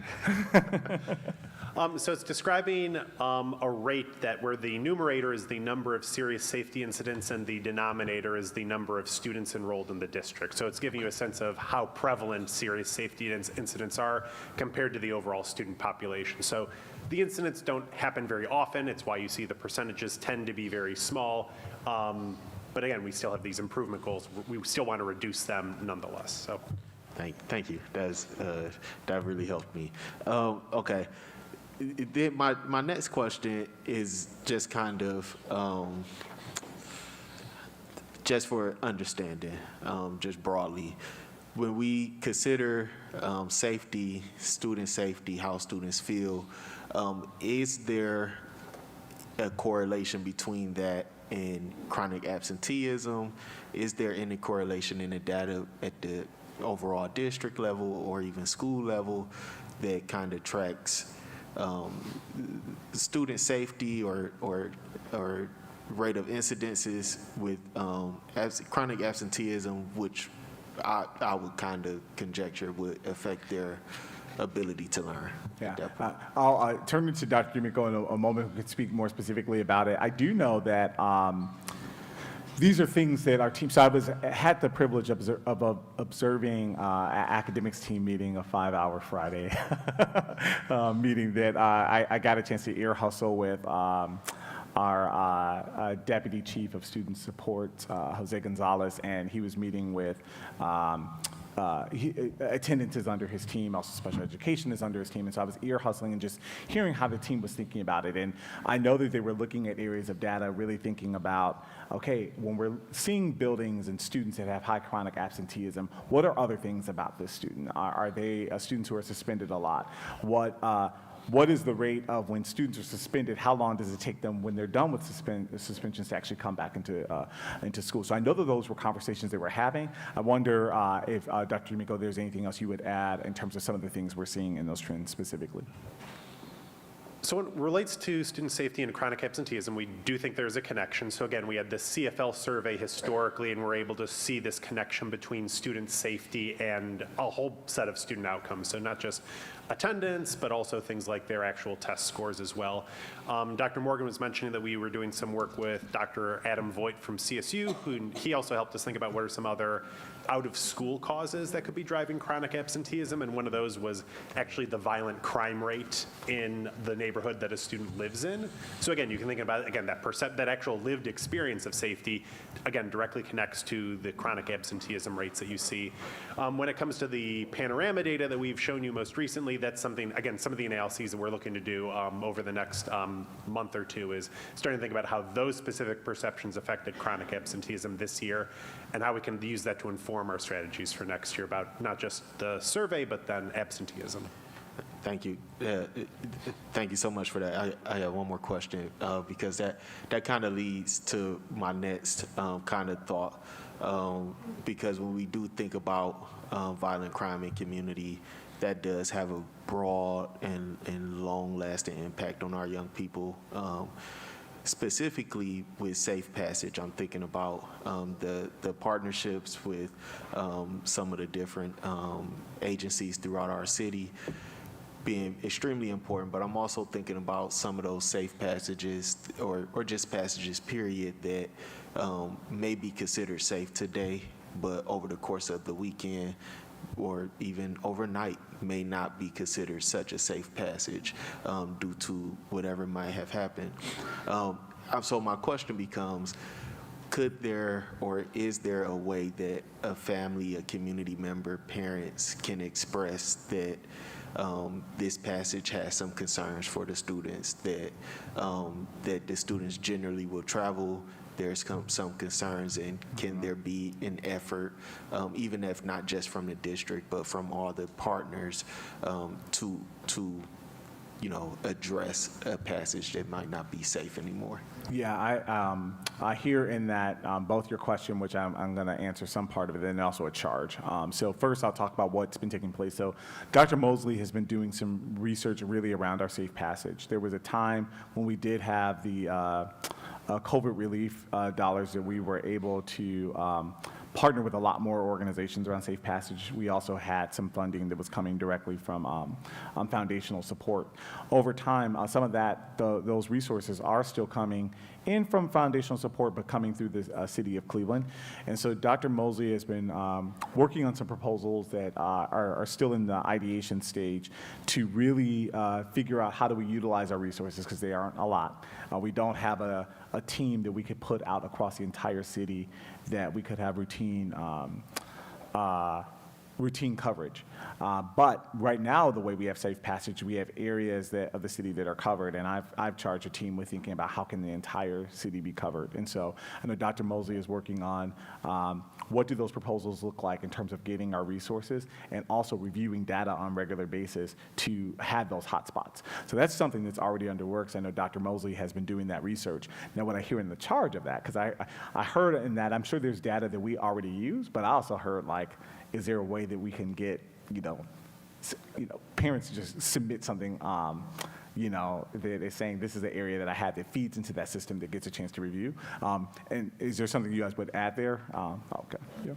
So it's describing a rate that where the numerator is the number of serious safety incidents and the denominator is the number of students enrolled in the district. So it's giving you a sense of how prevalent serious safety incidents are compared to the overall student population. So the incidents don't happen very often. It's why you see the percentages tend to be very small. But again, we still have these improvement goals. We still want to reduce them nonetheless. So, Thank you. That really helped me. Okay. Then my next question is just kind of just for understanding, just broadly. When we consider safety, student safety, how students feel, is there a correlation between that and chronic absenteeism? Is there any correlation in the data at the overall district level or even school level that kind of tracks student safety or rate of incidences with chronic absenteeism, which I would kind of conjecture would affect their ability to learn? Yeah, I'll turn it to Dr. D'Amico in a moment who can speak more specifically about it. I do know that these are things that our team, so I had the privilege of observing academics team meeting, a 5-hour Friday meeting that I got a chance to ear hustle with our Deputy Chief of Student Support, Jose Gonzalez, and he was meeting with attendance is under his team, also special education is under his team, and so I was ear hustling and just hearing how the team was thinking about it. And I know that they were looking at areas of data, really thinking about, okay, when we're seeing buildings and students that have high chronic absenteeism, what are other things about this student? Are they students who are suspended a lot? What is the rate of when students are suspended? How long does it take them when they're done with suspensions to actually come back into school? So I know that those were conversations they were having. I wonder if, Dr. D'Amico, there's anything else you would add in terms of some of the things we're seeing in those trends specifically. So when it relates to student safety and chronic absenteeism, we do think there's a connection. So again, we had the CFL survey historically, and we're able to see this connection between student safety and a whole set of student outcomes. So not just attendance, but also things like their actual test scores as well. Dr. Morgan was mentioning that we were doing some work with Dr. Adam Voigt from CSU, who he also helped us think about what are some other out-of-school causes that could be driving chronic absenteeism, and one of those was actually the violent crime rate in the neighborhood that a student lives in. So again, you can think about, again, that actual lived experience of safety, again, directly connects to the chronic absenteeism rates that you see. When it comes to the panorama data that we've shown you most recently, that's something, again, some of the analyses that we're looking to do over the next month or two is starting to think about how those specific perceptions affected chronic absenteeism this year and how we can use that to inform our strategies for next year about not just the survey, but then absenteeism. Thank you. Thank you so much for that. I have one more question because that kind of leads to my next kind of thought. Because when we do think about violent crime in community, that does have a broad and long-lasting impact on our young people. Specifically with Safe Passage, I'm thinking about the partnerships with some of the different agencies throughout our city being extremely important, but I'm also thinking about some of those safe passages or just passages, period, that may be considered safe today, but over the course of the weekend or even overnight may not be considered such a safe passage due to whatever might have happened. So my question becomes, could there or is there a way that a family, a community member, parents can express that this passage has some concerns for the students, that the students generally will travel, there's some concerns, and can there be an effort, even if not just from the district, but from all the partners, to address a passage that might not be safe anymore. Yeah, I hear in that both your question, which I'm going to answer some part of it, and also a charge. So first, I'll talk about what's been taking place. So Dr. Mosley has been doing some research really around our safe passage. There was a time when we did have the COVID relief dollars that we were able to partner with a lot more organizations around safe passage. We also had some funding that was coming directly from foundational support. Over time, some of those resources are still coming in from foundational support, but coming through the city of Cleveland. And so Dr. Mosley has been working on some proposals that are still in the ideation stage to really figure out how do we utilize our resources, because they aren't a lot. We don't have a team that we could put out across the entire city that we could have routine coverage. But right now, the way we have safe passage, we have areas of the city that are covered, and I've charged a team with thinking about how can the entire city be covered. And so I know Dr. Mosley is working on what do those proposals look like in terms of getting our resources, and also reviewing data on a regular basis to have those hotspots. So that's something that's already under works. I know Dr. Mosley has been doing that research. Now, what I hear in the charge of that, because I heard in that, I'm sure there's data that we already use, but I also heard, like, is there a way that we can get, parents to just submit something, they're saying this is an area that I had that feeds into that system that gets a chance to review. And is there something you guys would add there? Okay. Yeah.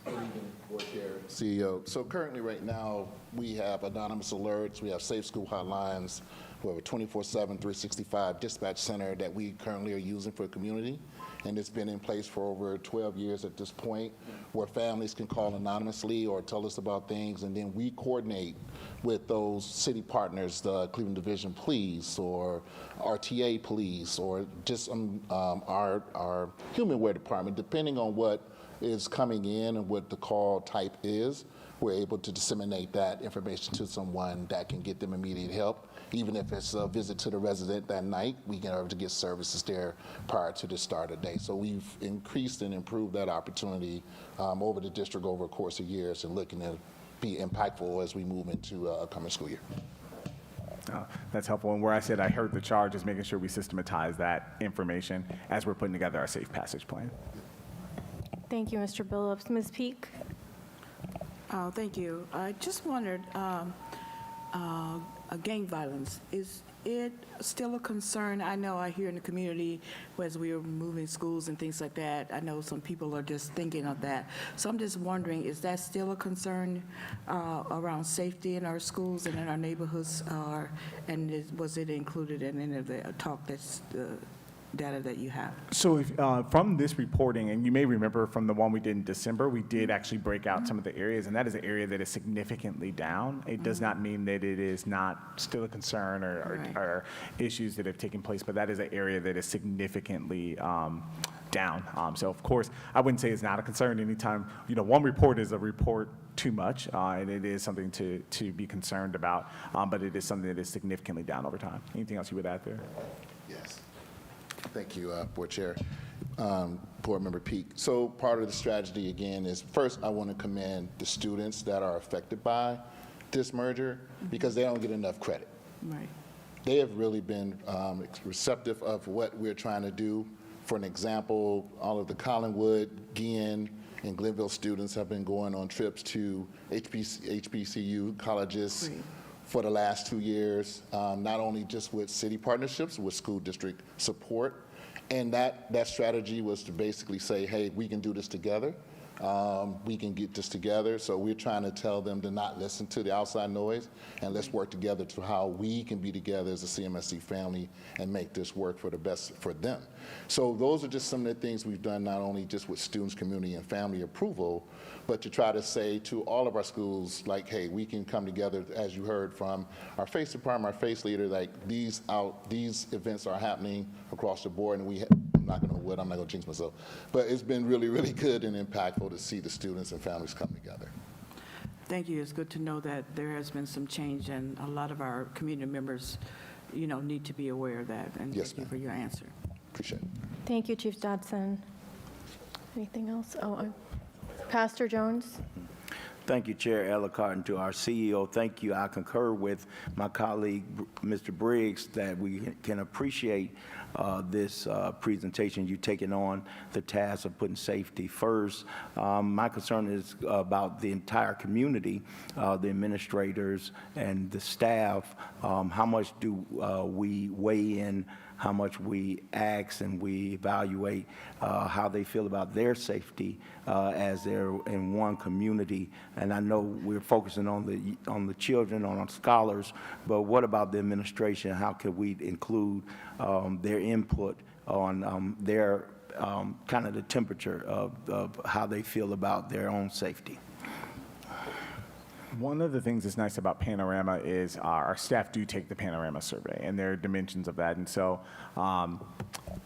Good evening, Board Chair, CEO. So currently, right now, we have anonymous alerts, we have safe school hotlines, we have a 24/7, 365 dispatch center that we currently are using for the community. And it's been in place for over 12 years at this point, where families can call anonymously or tell us about things, and then we coordinate with those city partners, the Cleveland Division Police or RTA Police, or just our Humanware Department, depending on what is coming in and what the call type is. We're able to disseminate that information to someone that can get them immediate help. Even if it's a visit to the resident that night, we can able to get services there prior to the start of the day. So we've increased and improved that opportunity over the district over a course of years, and looking to be impactful as we move into upcoming school year. That's helpful. And where I said I heard the charge is making sure we systematize that information as we're putting together our safe passage plan. Thank you, Mr. Billups. Ms. Peak? Oh, thank you. I just wondered, gang violence, is it still a concern? I know I hear in the community, as we are moving schools and things like that, I know some people are just thinking of that. So I'm just wondering, is that still a concern around safety in our schools and in our neighborhoods? Was it included in any of the talk that's data that you have? So from this reporting, and you may remember from the one we did in December, we did actually break out some of the areas, and that is an area that is significantly down. It does not mean that it is not still a concern or issues that have taken place, but that is an area that is significantly down. So of course, I wouldn't say it's not a concern. Anytime, one report is a report too much, and it is something to be concerned about, but it is something that is significantly down over time. Anything else you would add there? Yes. Thank you, Board Chair. Board Member Peak. So part of the strategy, again, is first I want to commend the students that are affected by this merger, because they don't get enough credit. Right. They have really been receptive of what we're trying to do. For an example, all of the Collinwood, Guillen, and Glenville students have been going on trips to HBCU colleges for the last 2 years, not only just with city partnerships, with school district support. And that strategy was to basically say, hey, we can do this together. We can get this together. So we're trying to tell them to not listen to the outside noise, and let's work together to how we can be together as a CMSD family and make this work for the best for them. So those are just some of the things we've done, not only just with students, community, and family approval, but to try to say to all of our schools, like, hey, we can come together, as you heard from our FACE department, our FACE leader, like these events are happening across the board, and I'm not going to jinx myself, but it's been really, really good and impactful to see the students and families come together. Thank you. It's good to know that there has been some change, and a lot of our community members, need to be aware of that. And yes, thank you for your answer. Appreciate it. Thank you, Chief Dodson. Anything else? Pastor Jones? Thank you, Chair Ellicott, and to our CEO, thank you. I concur with my colleague, Mr. Briggs, that we can appreciate this presentation. You taking on the task of putting safety first. My concern is about the entire community, the administrators and the staff. How much do we weigh in? How much we ask and we evaluate how they feel about their safety as they're in one community. And I know we're focusing on the children, on our scholars, but what about the administration? How can we include their input on their kind of the temperature of how they feel about their own safety? One of the things that's nice about Panorama is our staff do take the Panorama survey, and there are dimensions of that. And so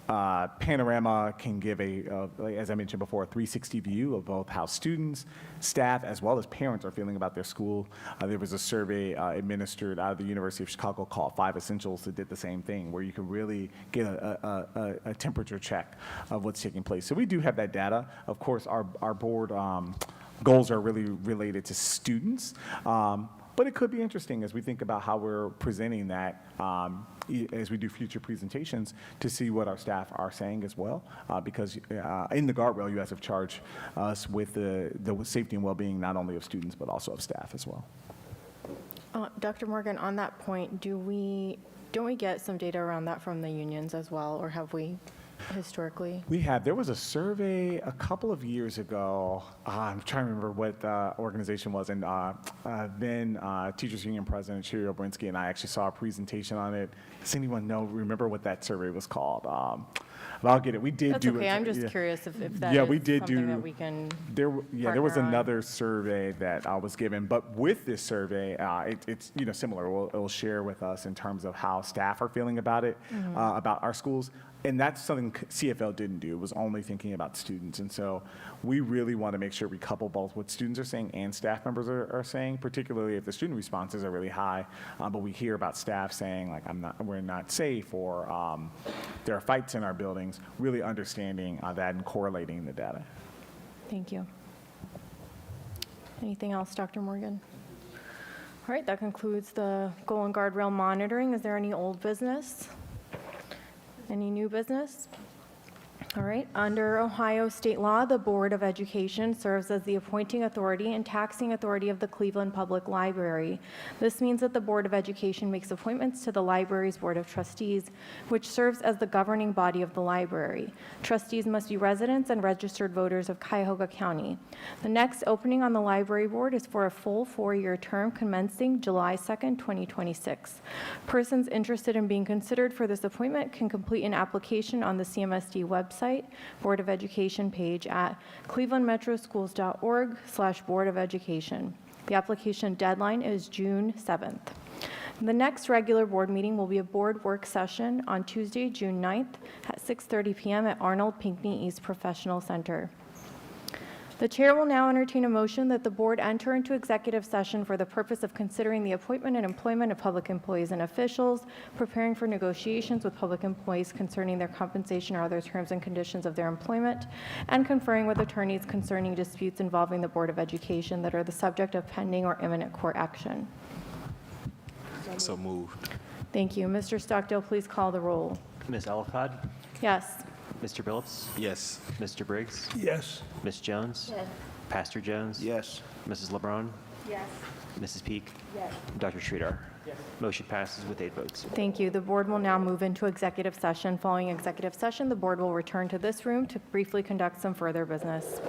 Panorama can give as I mentioned before, a 360 view of both how students, staff, as well as parents are feeling about their school. There was a survey administered out of the University of Chicago called 5 Essentials that did the same thing, where you can really get a temperature check of what's taking place. So we do have that data. Of course, our board goals are really related to students, but it could be interesting as we think about how we're presenting that as we do future presentations to see what our staff are saying as well, because in the guardrail, you guys have charged us with the safety and well-being not only of students but also of staff as well. Dr. Morgan, on that point, don't we get some data around that from the unions as well, or have we historically? We have. There was a survey a couple of years ago. I'm trying to remember what the organization was, and then Teachers Union President Sherry Obrinsky and I actually saw a presentation on it. Does anyone remember what that survey was called? But I'll get it. We did That's do okay. it. I'm just curious if that yeah, is we did something do, that we can there was partner on. another survey that was given, but with this survey, it's similar. It will share with us in terms of how staff are feeling about it, about our schools. And that's something CFL didn't do. It was only thinking about students. And so we really want to make sure we couple both what students are saying and staff members are saying, particularly if the student responses are really high. But we hear about staff saying, like, we're not safe, or there are fights in our buildings, really understanding that and correlating the data. Thank you. Anything else, Dr. Morgan? All right, that concludes the goal and guardrail monitoring. Is there any old business? Any new business? All right, under Ohio state law, the Board of Education serves as the appointing authority and taxing authority of the Cleveland Public Library. This means that the Board of Education makes appointments to the library's Board of Trustees, which serves as the governing body of the library. Trustees must be residents and registered voters of Cuyahoga County. The next opening on the library board is for a full 4-year term commencing July 2nd, 2026. Persons interested in being considered for this appointment can complete an application on the CMSD website, Board of Education page at clevelandmetroschools.org/Board of Education. The application deadline is June 7th. The next regular board meeting will be a board work session on Tuesday, June 9th at 6:30 p.m. at Arnold Pinckney East Professional Center. The chair will now entertain a motion that the board enter into executive session for the purpose of considering the appointment and employment of public employees and officials, preparing for negotiations with public employees concerning their compensation or other terms and conditions of their employment, and conferring with attorneys concerning disputes involving the Board of Education that are the subject of pending or imminent court action. So moved. Thank you. Mr. Stockdale, please call the roll. Ms. Ellicott? Yes. Mr. Billups? Yes. Mr. Briggs? Yes. Ms. Jones? Yes. Pastor Jones? Yes. Mrs. LeBron? Yes. Mrs. Peak? Yes. Dr. Sridhar? Yes. Motion passes with 8 votes. Thank you. The board will now move into executive session. Following executive session, the board will return to this room to briefly conduct some further business.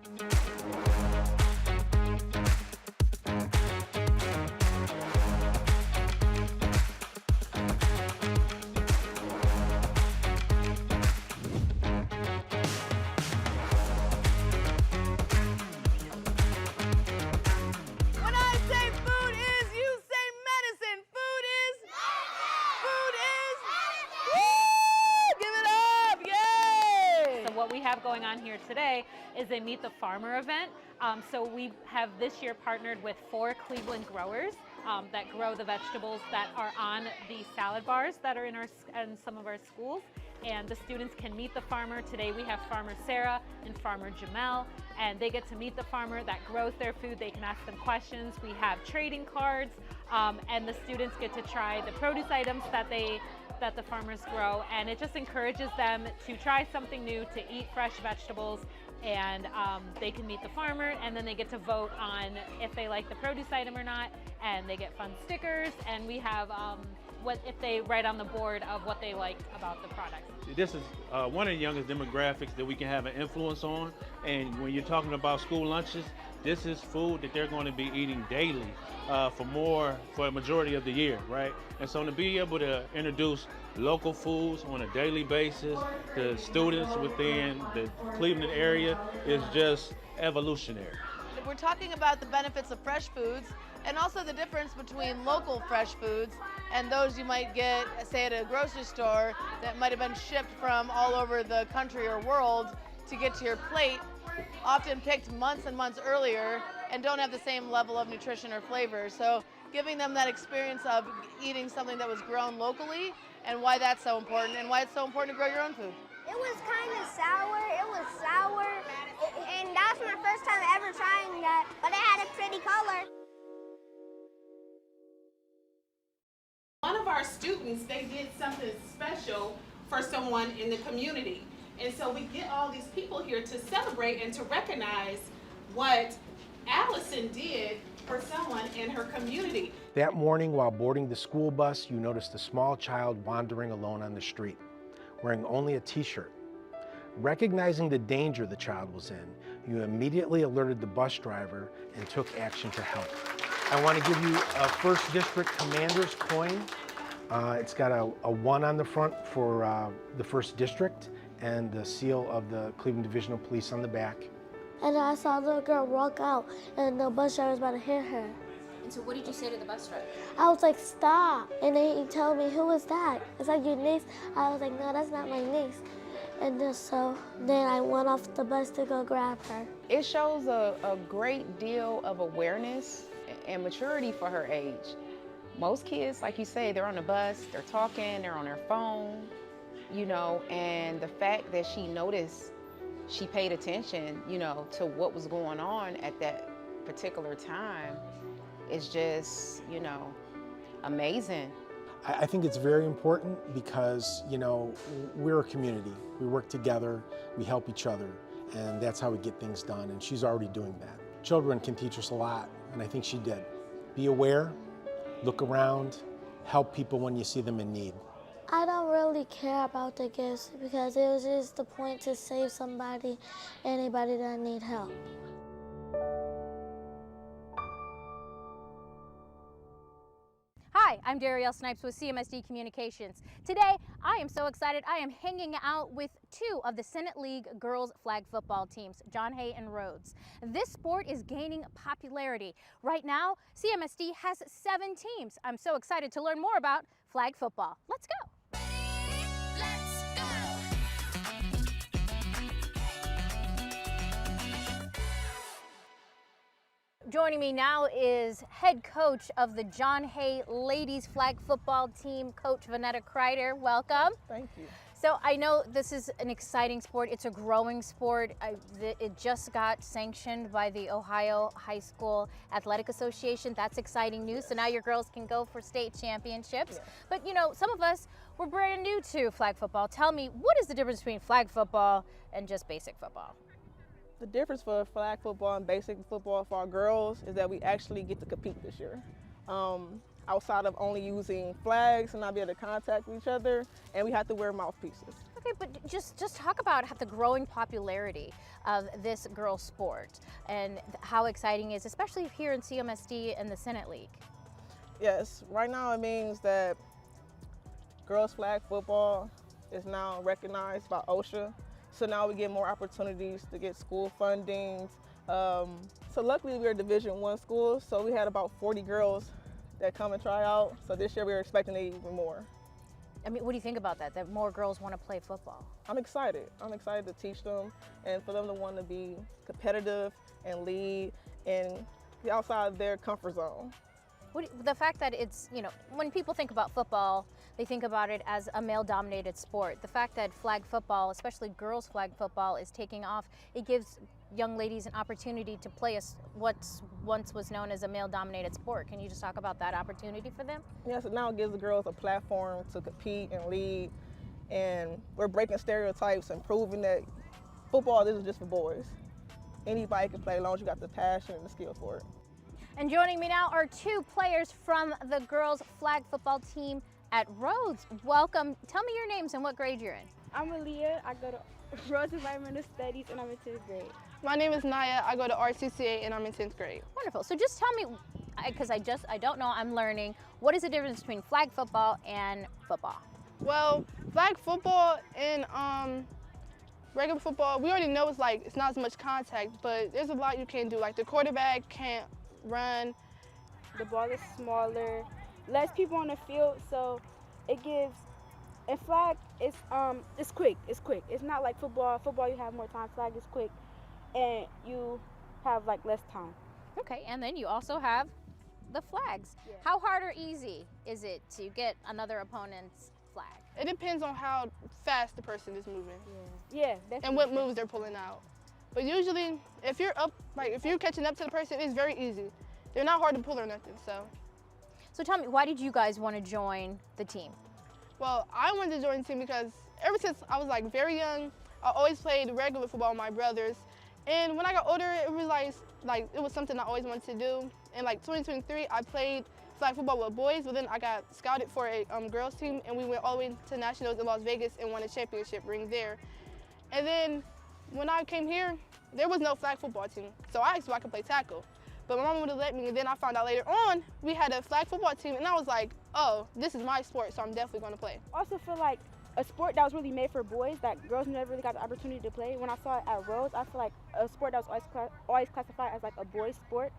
When I say food is, you say medicine. Food is? Food is? Woo! Give it up! Yay! So what we have going on here today is a Meet the Farmer event. So we have this year partnered with 4 Cleveland growers that grow the vegetables that are on the salad bars that are in some of our schools. And the students can meet the farmer. Today we have Farmer Sarah and Farmer Jamel, and they get to meet the farmer that grows their food. They can ask them questions. We have trading cards, and the students get to try the produce items that the farmers grow, and it just encourages them to try something new, to eat fresh vegetables, and they can meet the farmer, and then they get to vote on if they like the produce item or not, and they get fun stickers, and we have if they write on the board of what they liked about the product. This is one of the youngest demographics that we can have an influence on, and when you're talking about school lunches, this is food that they're going to be eating daily for a majority of the year, right? And so to be able to introduce local foods on a daily basis to students within the Cleveland area is just evolutionary. We're talking about the benefits of fresh foods and also the difference between local fresh foods and those you might get, say, at a grocery store that might have been shipped from all over the country or world to get to your plate, often picked months and months earlier and don't have the same level of nutrition or flavor. So giving them that experience of eating something that was grown locally and why that's so important and why it's so important to grow your own food. It was kind of sour. It was sour. And that was my first time ever trying that, but it had a pretty color. One of our students, they did something special for someone in the community. And so we get all these people here to celebrate and to recognize what Allison did for someone in her community. That morning while boarding the school bus, you noticed a small child wandering alone on the street, wearing only a t-shirt. Recognizing the danger the child was in, you immediately alerted the bus driver and took action to help. I want to give you a First District Commander's coin. It's got a 1 on the front for the First District and the seal of the Cleveland Division of Police on the back. And I saw the girl walk out, and the bus driver was about to hit her. And so what did you say to the bus driver? I was like, stop. And then he told me, who is that? Is that your niece? I was like, no, that's not my niece. And then I went off the bus to go grab her. It shows a great deal of awareness and maturity for her age. Most kids, like you say, they're on the bus, they're talking, they're on their phone, you know, and the fact that she noticed, she paid attention, you know, to what was going on at that particular time is just, you know, amazing. I think it's very important because, you know, we're a community. We work together, we help each other, and that's how we get things done, and she's already doing that. Children can teach us a lot, and I think she did. Be aware, look around, help people when you see them in need. I don't really care about the gifts because it was just the point to save somebody, anybody that need help. Hi, I'm Darielle Snipes with CMSD Communications. Today, I am so excited. I am hanging out with 2 of the Senate League girls flag football teams, John Hay and Rhodes. This sport is gaining popularity. Right now, CMSD has 7 teams. I'm so excited to learn more about flag football. Let's go. Joining me now is head coach of the John Hay ladies flag football team, Coach Vanetta Kreider. Welcome. Thank you. So I know this is an exciting sport. It's a growing sport. It just got sanctioned by the Ohio High School Athletic Association. That's exciting news. So now your girls can go for state championships. Yeah. But you know, some of us were brand new to flag football. Tell me, what is the difference between flag football and just basic football? The difference for flag football and basic football for our girls is that we actually get to compete this year. Outside of only using flags and not be able to contact each other, and we have to wear mouthpieces. Okay, but just talk about the growing popularity of this girls' sport and how exciting it is, especially here in CMSD and the Senate League. Yes, right now it means that girls flag football is now recognized by OSHA. So now we get more opportunities to get school funding. So luckily we're a Division I school, so we had about 40 girls that come and try out. So this year we were expecting even more. I mean, what do you think about that more girls want to play football? I'm excited. I'm excited to teach them and for them to want to be competitive and lead and be outside their comfort zone. The fact that it's, when people think about football, they think about it as a male-dominated sport. The fact that flag football, especially girls flag football, is taking off, it gives young ladies an opportunity to play what once was known as a male-dominated sport. Can you just talk about that opportunity for them? Yes, it now gives the girls a platform to compete and lead, and we're breaking stereotypes and proving that football isn't just for boys. Anybody can play as long as you got the passion and the skill for it. And joining me now are two players from the girls flag football team at Rhodes. Welcome. Tell me your names and what grade you're in. I'm Aaliyah. I go to Rhodes Environmental Studies and I'm in 10th grade. My name is Naya. I go to RCCA and I'm in 10th grade. Wonderful. So just tell me, because I don't know, I'm learning, what is the difference between flag football and football? Well, flag football and regular football, we already know it's not as much contact, but there's a lot you can do. Like the quarterback can't run. The ball is smaller, less people on the field, so it gives. And flag is it's quick. It's not like football. Football you have more time. Flag is quick, and you have like less time. Okay, and then you also have the flags. Yeah. How hard or easy is it to get another opponent's flag? It depends on how fast the person is moving. Yeah, definitely. And what moves they're pulling out. But usually, if you're catching up to the person, it's very easy. They're not hard to pull or nothing, so. So tell me, why did you guys want to join the team? Well, I wanted to join the team because ever since I was very young, I always played regular football with my brothers. And when I got older, I realized it was something I always wanted to do. In 2023, I played flag football with boys, but then I got scouted for a girls team, and we went all the way to nationals in Las Vegas and won a championship ring there. And then when I came here, there was no flag football team, so I asked if I could play tackle. But my mom wouldn't let me, and then I found out later on we had a flag football team, and I was like, oh, this is my sport, so I'm definitely going to play. I also feel like a sport that was really made for boys that girls never really got the opportunity to play. When I saw it at Rhodes, I feel like a sport that was always classified as a boys sport,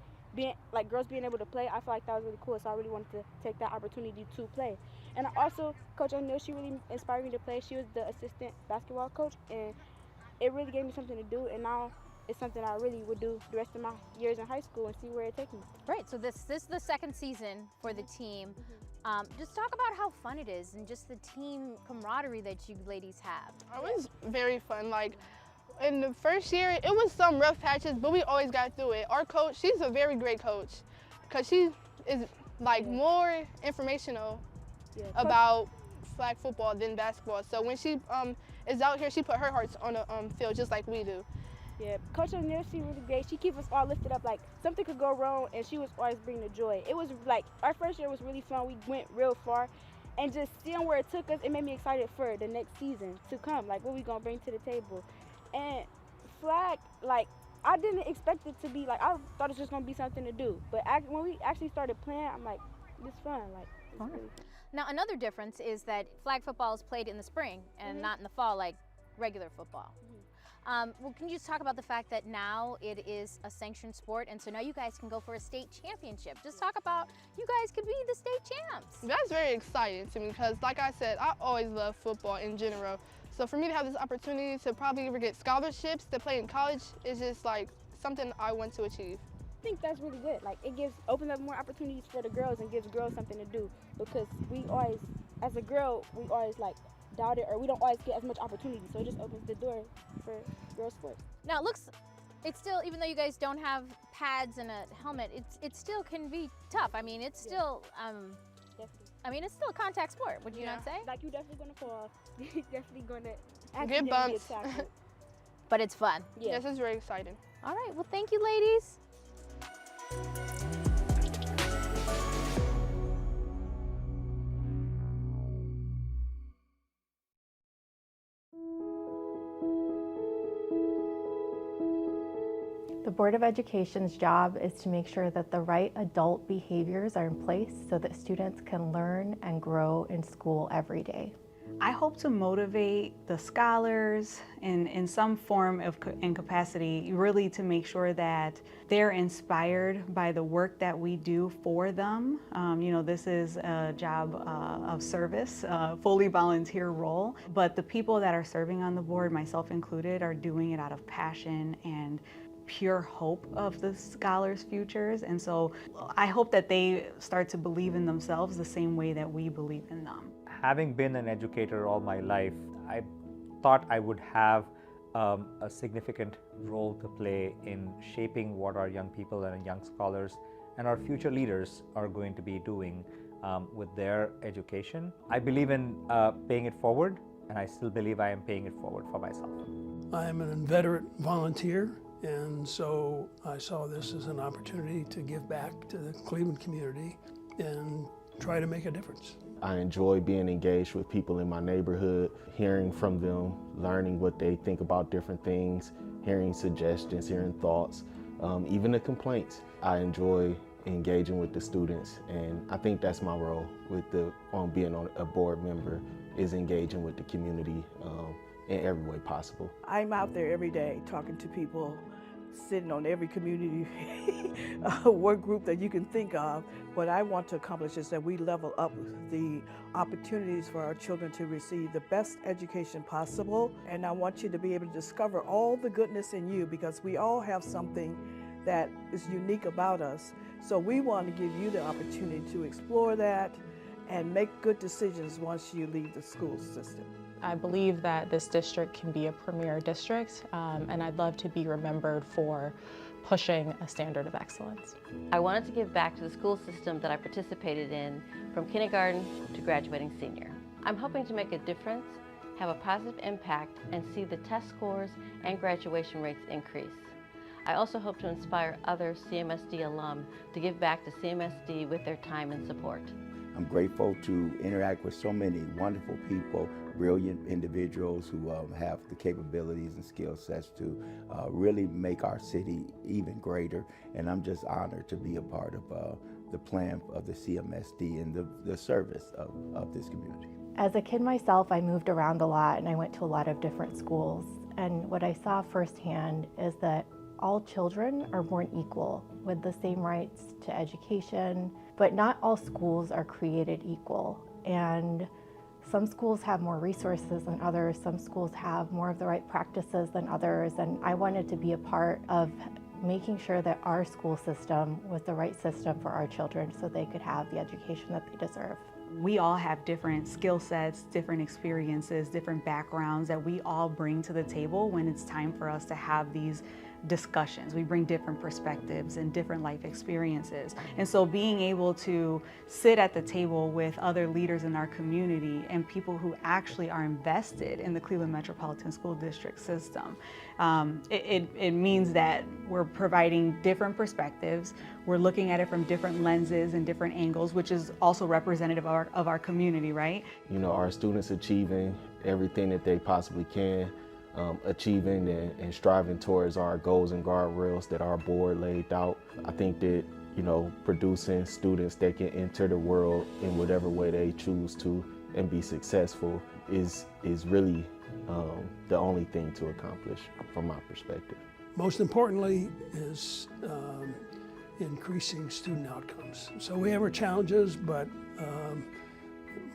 girls being able to play, I feel like that was really cool, so I really wanted to take that opportunity to play. And also, Coach O'Neill, she really inspired me to play. She was the assistant basketball coach, and it really gave me something to do, and now it's something I really would do the rest of my years in high school and see where it takes me. Right, so this is the second season for the team. Just talk about how fun it is and just the team camaraderie that you ladies have. It was very fun. In the first year, it was some rough patches, but we always got through it. Our coach, she's a very great coach because she is more informational about flag football than basketball. So when she is out here, she put her heart on the field just like we do. Yeah, Coach O'Neill, she really great. She keeps us all lifted up. Something could go wrong, and she was always bringing the joy. It was our first year was really fun. We went real far, and just seeing where it took us, it made me excited for the next season to come. What we gonna bring to the table, and flag, I didn't expect it to be I thought it was just gonna be something to do. But when we actually started playing, I'm like, this fun. It's really fun. Now another difference is that flag football is played in the spring and not in the fall like regular football. Well, can you just talk about the fact that now it is a sanctioned sport, and so now you guys can go for a state championship? Just talk about you guys could be the state champs. That's very exciting to me because, like I said, I always love football in general. So for me to have this opportunity to probably ever get scholarships to play in college is just something I want to achieve. I think that's really good. It opens up more opportunities for the girls and gives girls something to do, because we always, as a girl, we always doubt it, or we don't always get as much opportunity, so it just opens the door for girls sports. Now it's still, even though you guys don't have pads and a helmet, it still can be tough. I mean, it's still it's still a contact sport, would you not say? You're definitely gonna fall. You're definitely gonna get bumps. But it's fun. Yes, it's very exciting. All right, well, thank you, ladies. The Board of Education's job is to make sure that the right adult behaviors are in place so that students can learn and grow in school every day. I hope to motivate the scholars in some form of and capacity, really to make sure that they're inspired by the work that we do for them. You know, this is a job of service, a fully volunteer role, but the people that are serving on the board, myself included, are doing it out of passion and pure hope of the scholars' futures. And so I hope that they start to believe in themselves the same way that we believe in them. Having been an educator all my life, I thought I would have a significant role to play in shaping what our young people and young scholars and our future leaders are going to be doing with their education. I believe in paying it forward, and I still believe I am paying it forward for myself. I am an inveterate volunteer, and so I saw this as an opportunity to give back to the Cleveland community and try to make a difference. I enjoy being engaged with people in my neighborhood, hearing from them, learning what they think about different things, hearing suggestions, hearing thoughts, even the complaints. I enjoy engaging with the students, and I think that's my role with being on a board member, is engaging with the community in every way possible. I'm out there every day talking to people, sitting on every community work group that you can think of. What I want to accomplish is that we level up the opportunities for our children to receive the best education possible. And I want you to be able to discover all the goodness in you, because we all have something that is unique about us. So we want to give you the opportunity to explore that and make good decisions once you leave the school system. I believe that this district can be a premier district, and I'd love to be remembered for pushing a standard of excellence. I wanted to give back to the school system that I participated in from kindergarten to graduating senior. I'm hoping to make a difference, have a positive impact, and see the test scores and graduation rates increase. I also hope to inspire other CMSD alum to give back to CMSD with their time and support. I'm grateful to interact with so many wonderful people, brilliant individuals who have the capabilities and skill sets to really make our city even greater. And I'm just honored to be a part of the plan of the CMSD and the service of this community. As a kid myself, I moved around a lot and I went to a lot of different schools. And what I saw firsthand is that all children are born equal with the same rights to education, but not all schools are created equal. And some schools have more resources than others. Some schools have more of the right practices than others. And I wanted to be a part of making sure that our school system was the right system for our children so they could have the education that they deserve. We all have different skill sets, different experiences, different backgrounds that we all bring to the table when it's time for us to have these discussions. We bring different perspectives and different life experiences. And so being able to sit at the table with other leaders in our community and people who actually are invested in the Cleveland Metropolitan School District system, it means that we're providing different perspectives. We're looking at it from different lenses and different angles, which is also representative of our community, right? You know, our students achieving everything that they possibly can, achieving and striving towards our goals and guardrails that our board laid out. I think that, you know, producing students that can enter the world in whatever way they choose to and be successful is really the only thing to accomplish from my perspective. Most importantly is increasing student outcomes. So we have our challenges, but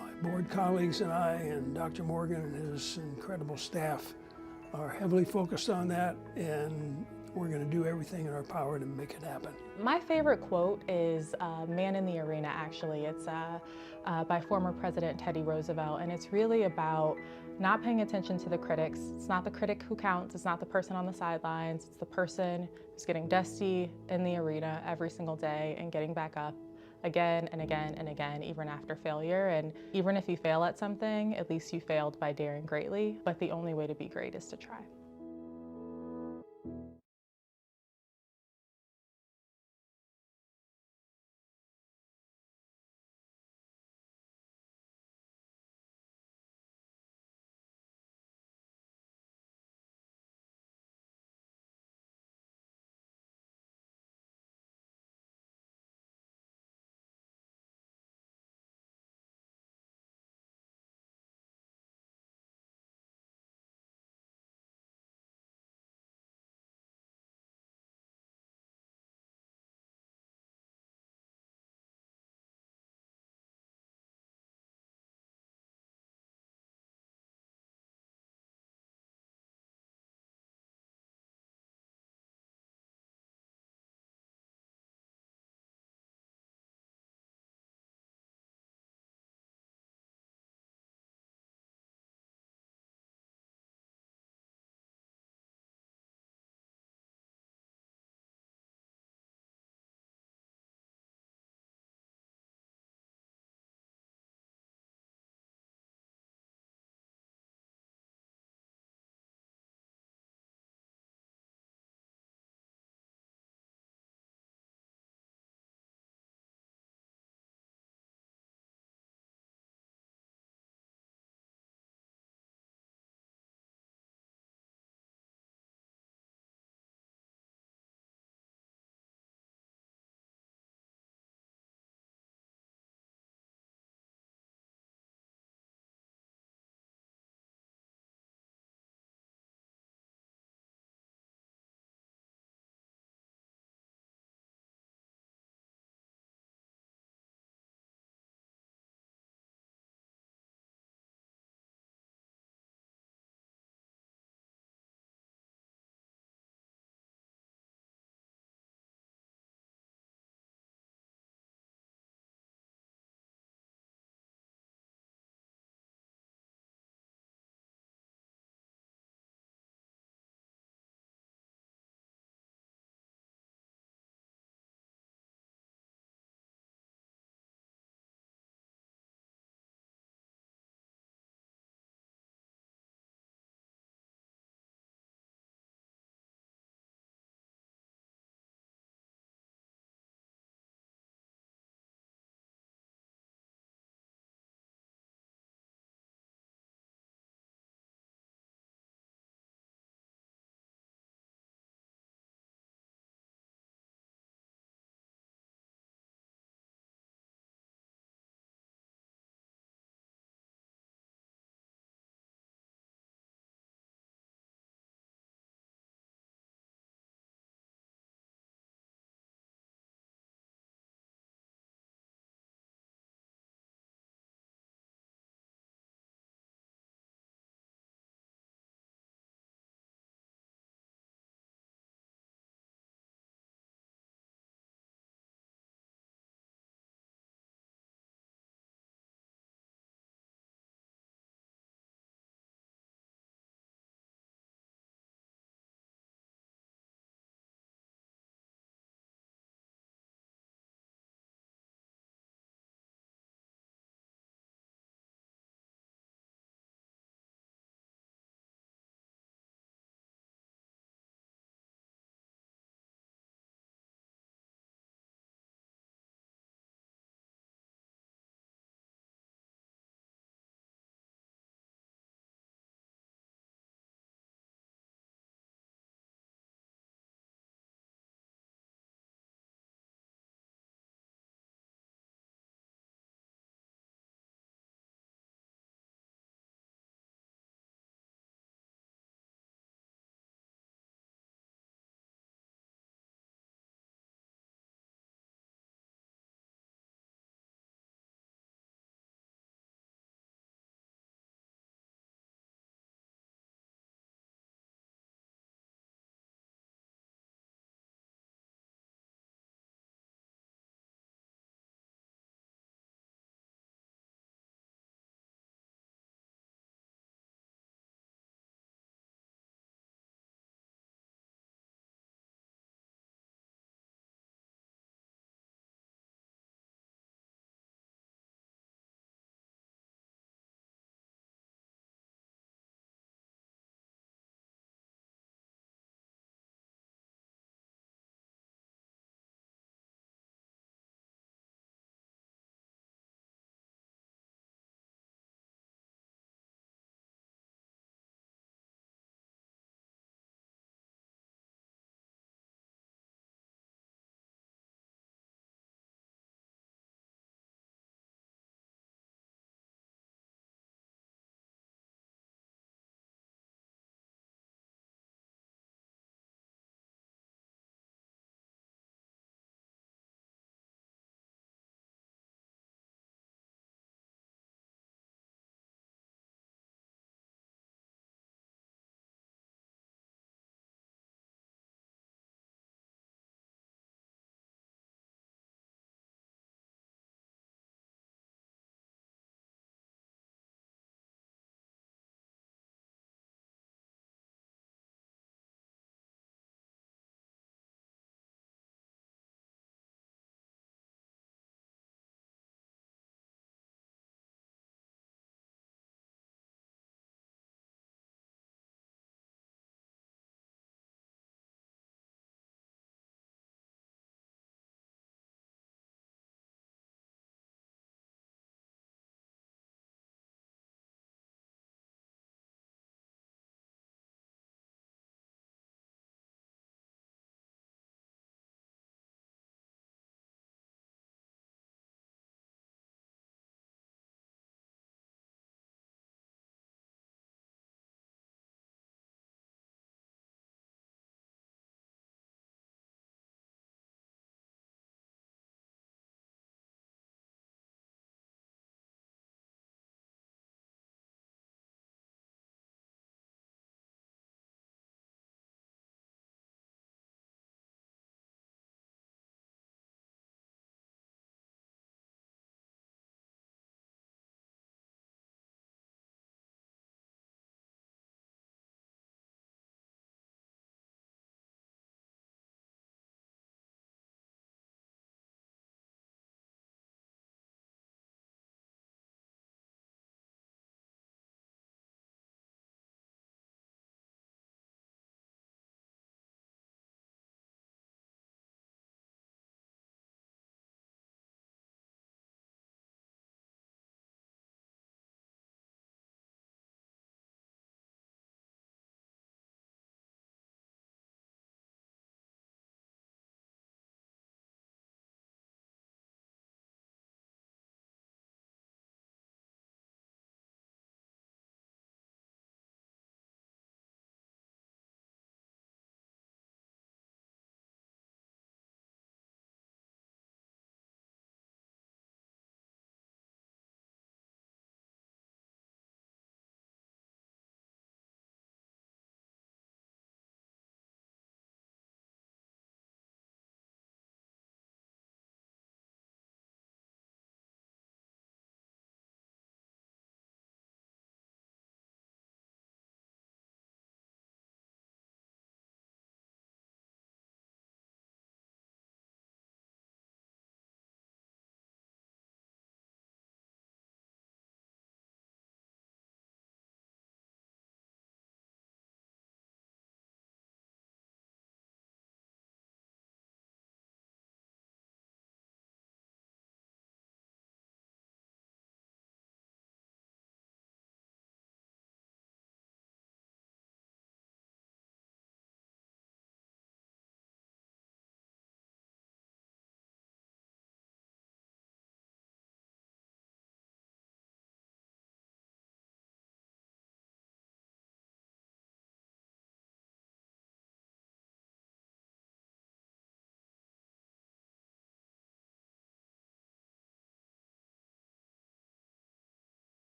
my board colleagues and I and Dr. Morgan and his incredible staff are heavily focused on that, and we're going to do everything in our power to make it happen. My favorite quote is Man in the Arena, actually. It's by former President Teddy Roosevelt, and it's really about not paying attention to the critics. It's not the critic who counts, it's not the person on the sidelines, it's the person who's getting dusty in the arena every single day and getting back up again and again and again, even after failure. And even if you fail at something, at least you failed by daring greatly. But the only way to be great is to try.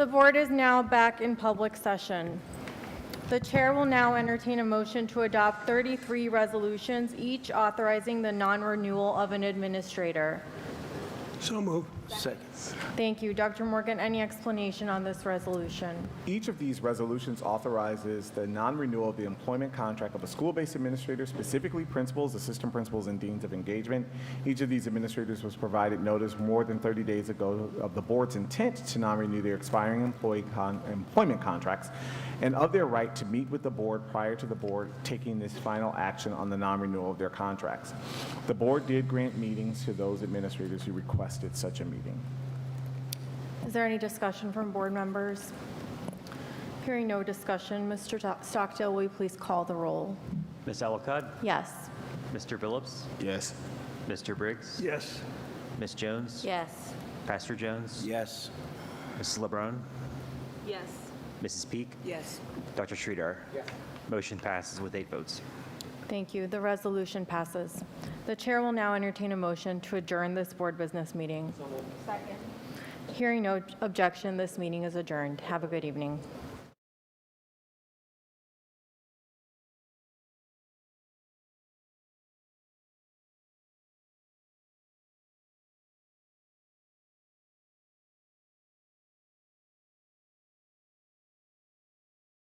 The board is now back in public session. The chair will now entertain a motion to adopt 33 resolutions, each authorizing the non-renewal of an administrator. So moved. Second. Thank you. Dr. Morgan, any explanation on this resolution? Each of these resolutions authorizes the non-renewal of the employment contract of a school-based administrator, specifically principals, assistant principals, and deans of engagement. Each of these administrators was provided notice more than 30 days ago of the board's intent to non-renew their expiring employment contracts and of their right to meet with the board prior to the board taking this final action on the non-renewal of their contracts. The board did grant meetings to those administrators who requested such a meeting. Is there any discussion from board members? Hearing no discussion, Mr. Stockdale, will you please call the roll? Ms. Ellicott? Yes. Mr. Phillips? Yes. Mr. Briggs? Yes. Ms. Jones? Yes. Pastor Jones? Yes. Mrs. LeBron? Yes. Mrs. Peak? Yes. Dr. Sridhar? Yes. Motion passes with 8 votes. Thank you. The resolution passes. The chair will now entertain a motion to adjourn this board business meeting. Second. Hearing no objection, this meeting is adjourned. Have a good evening.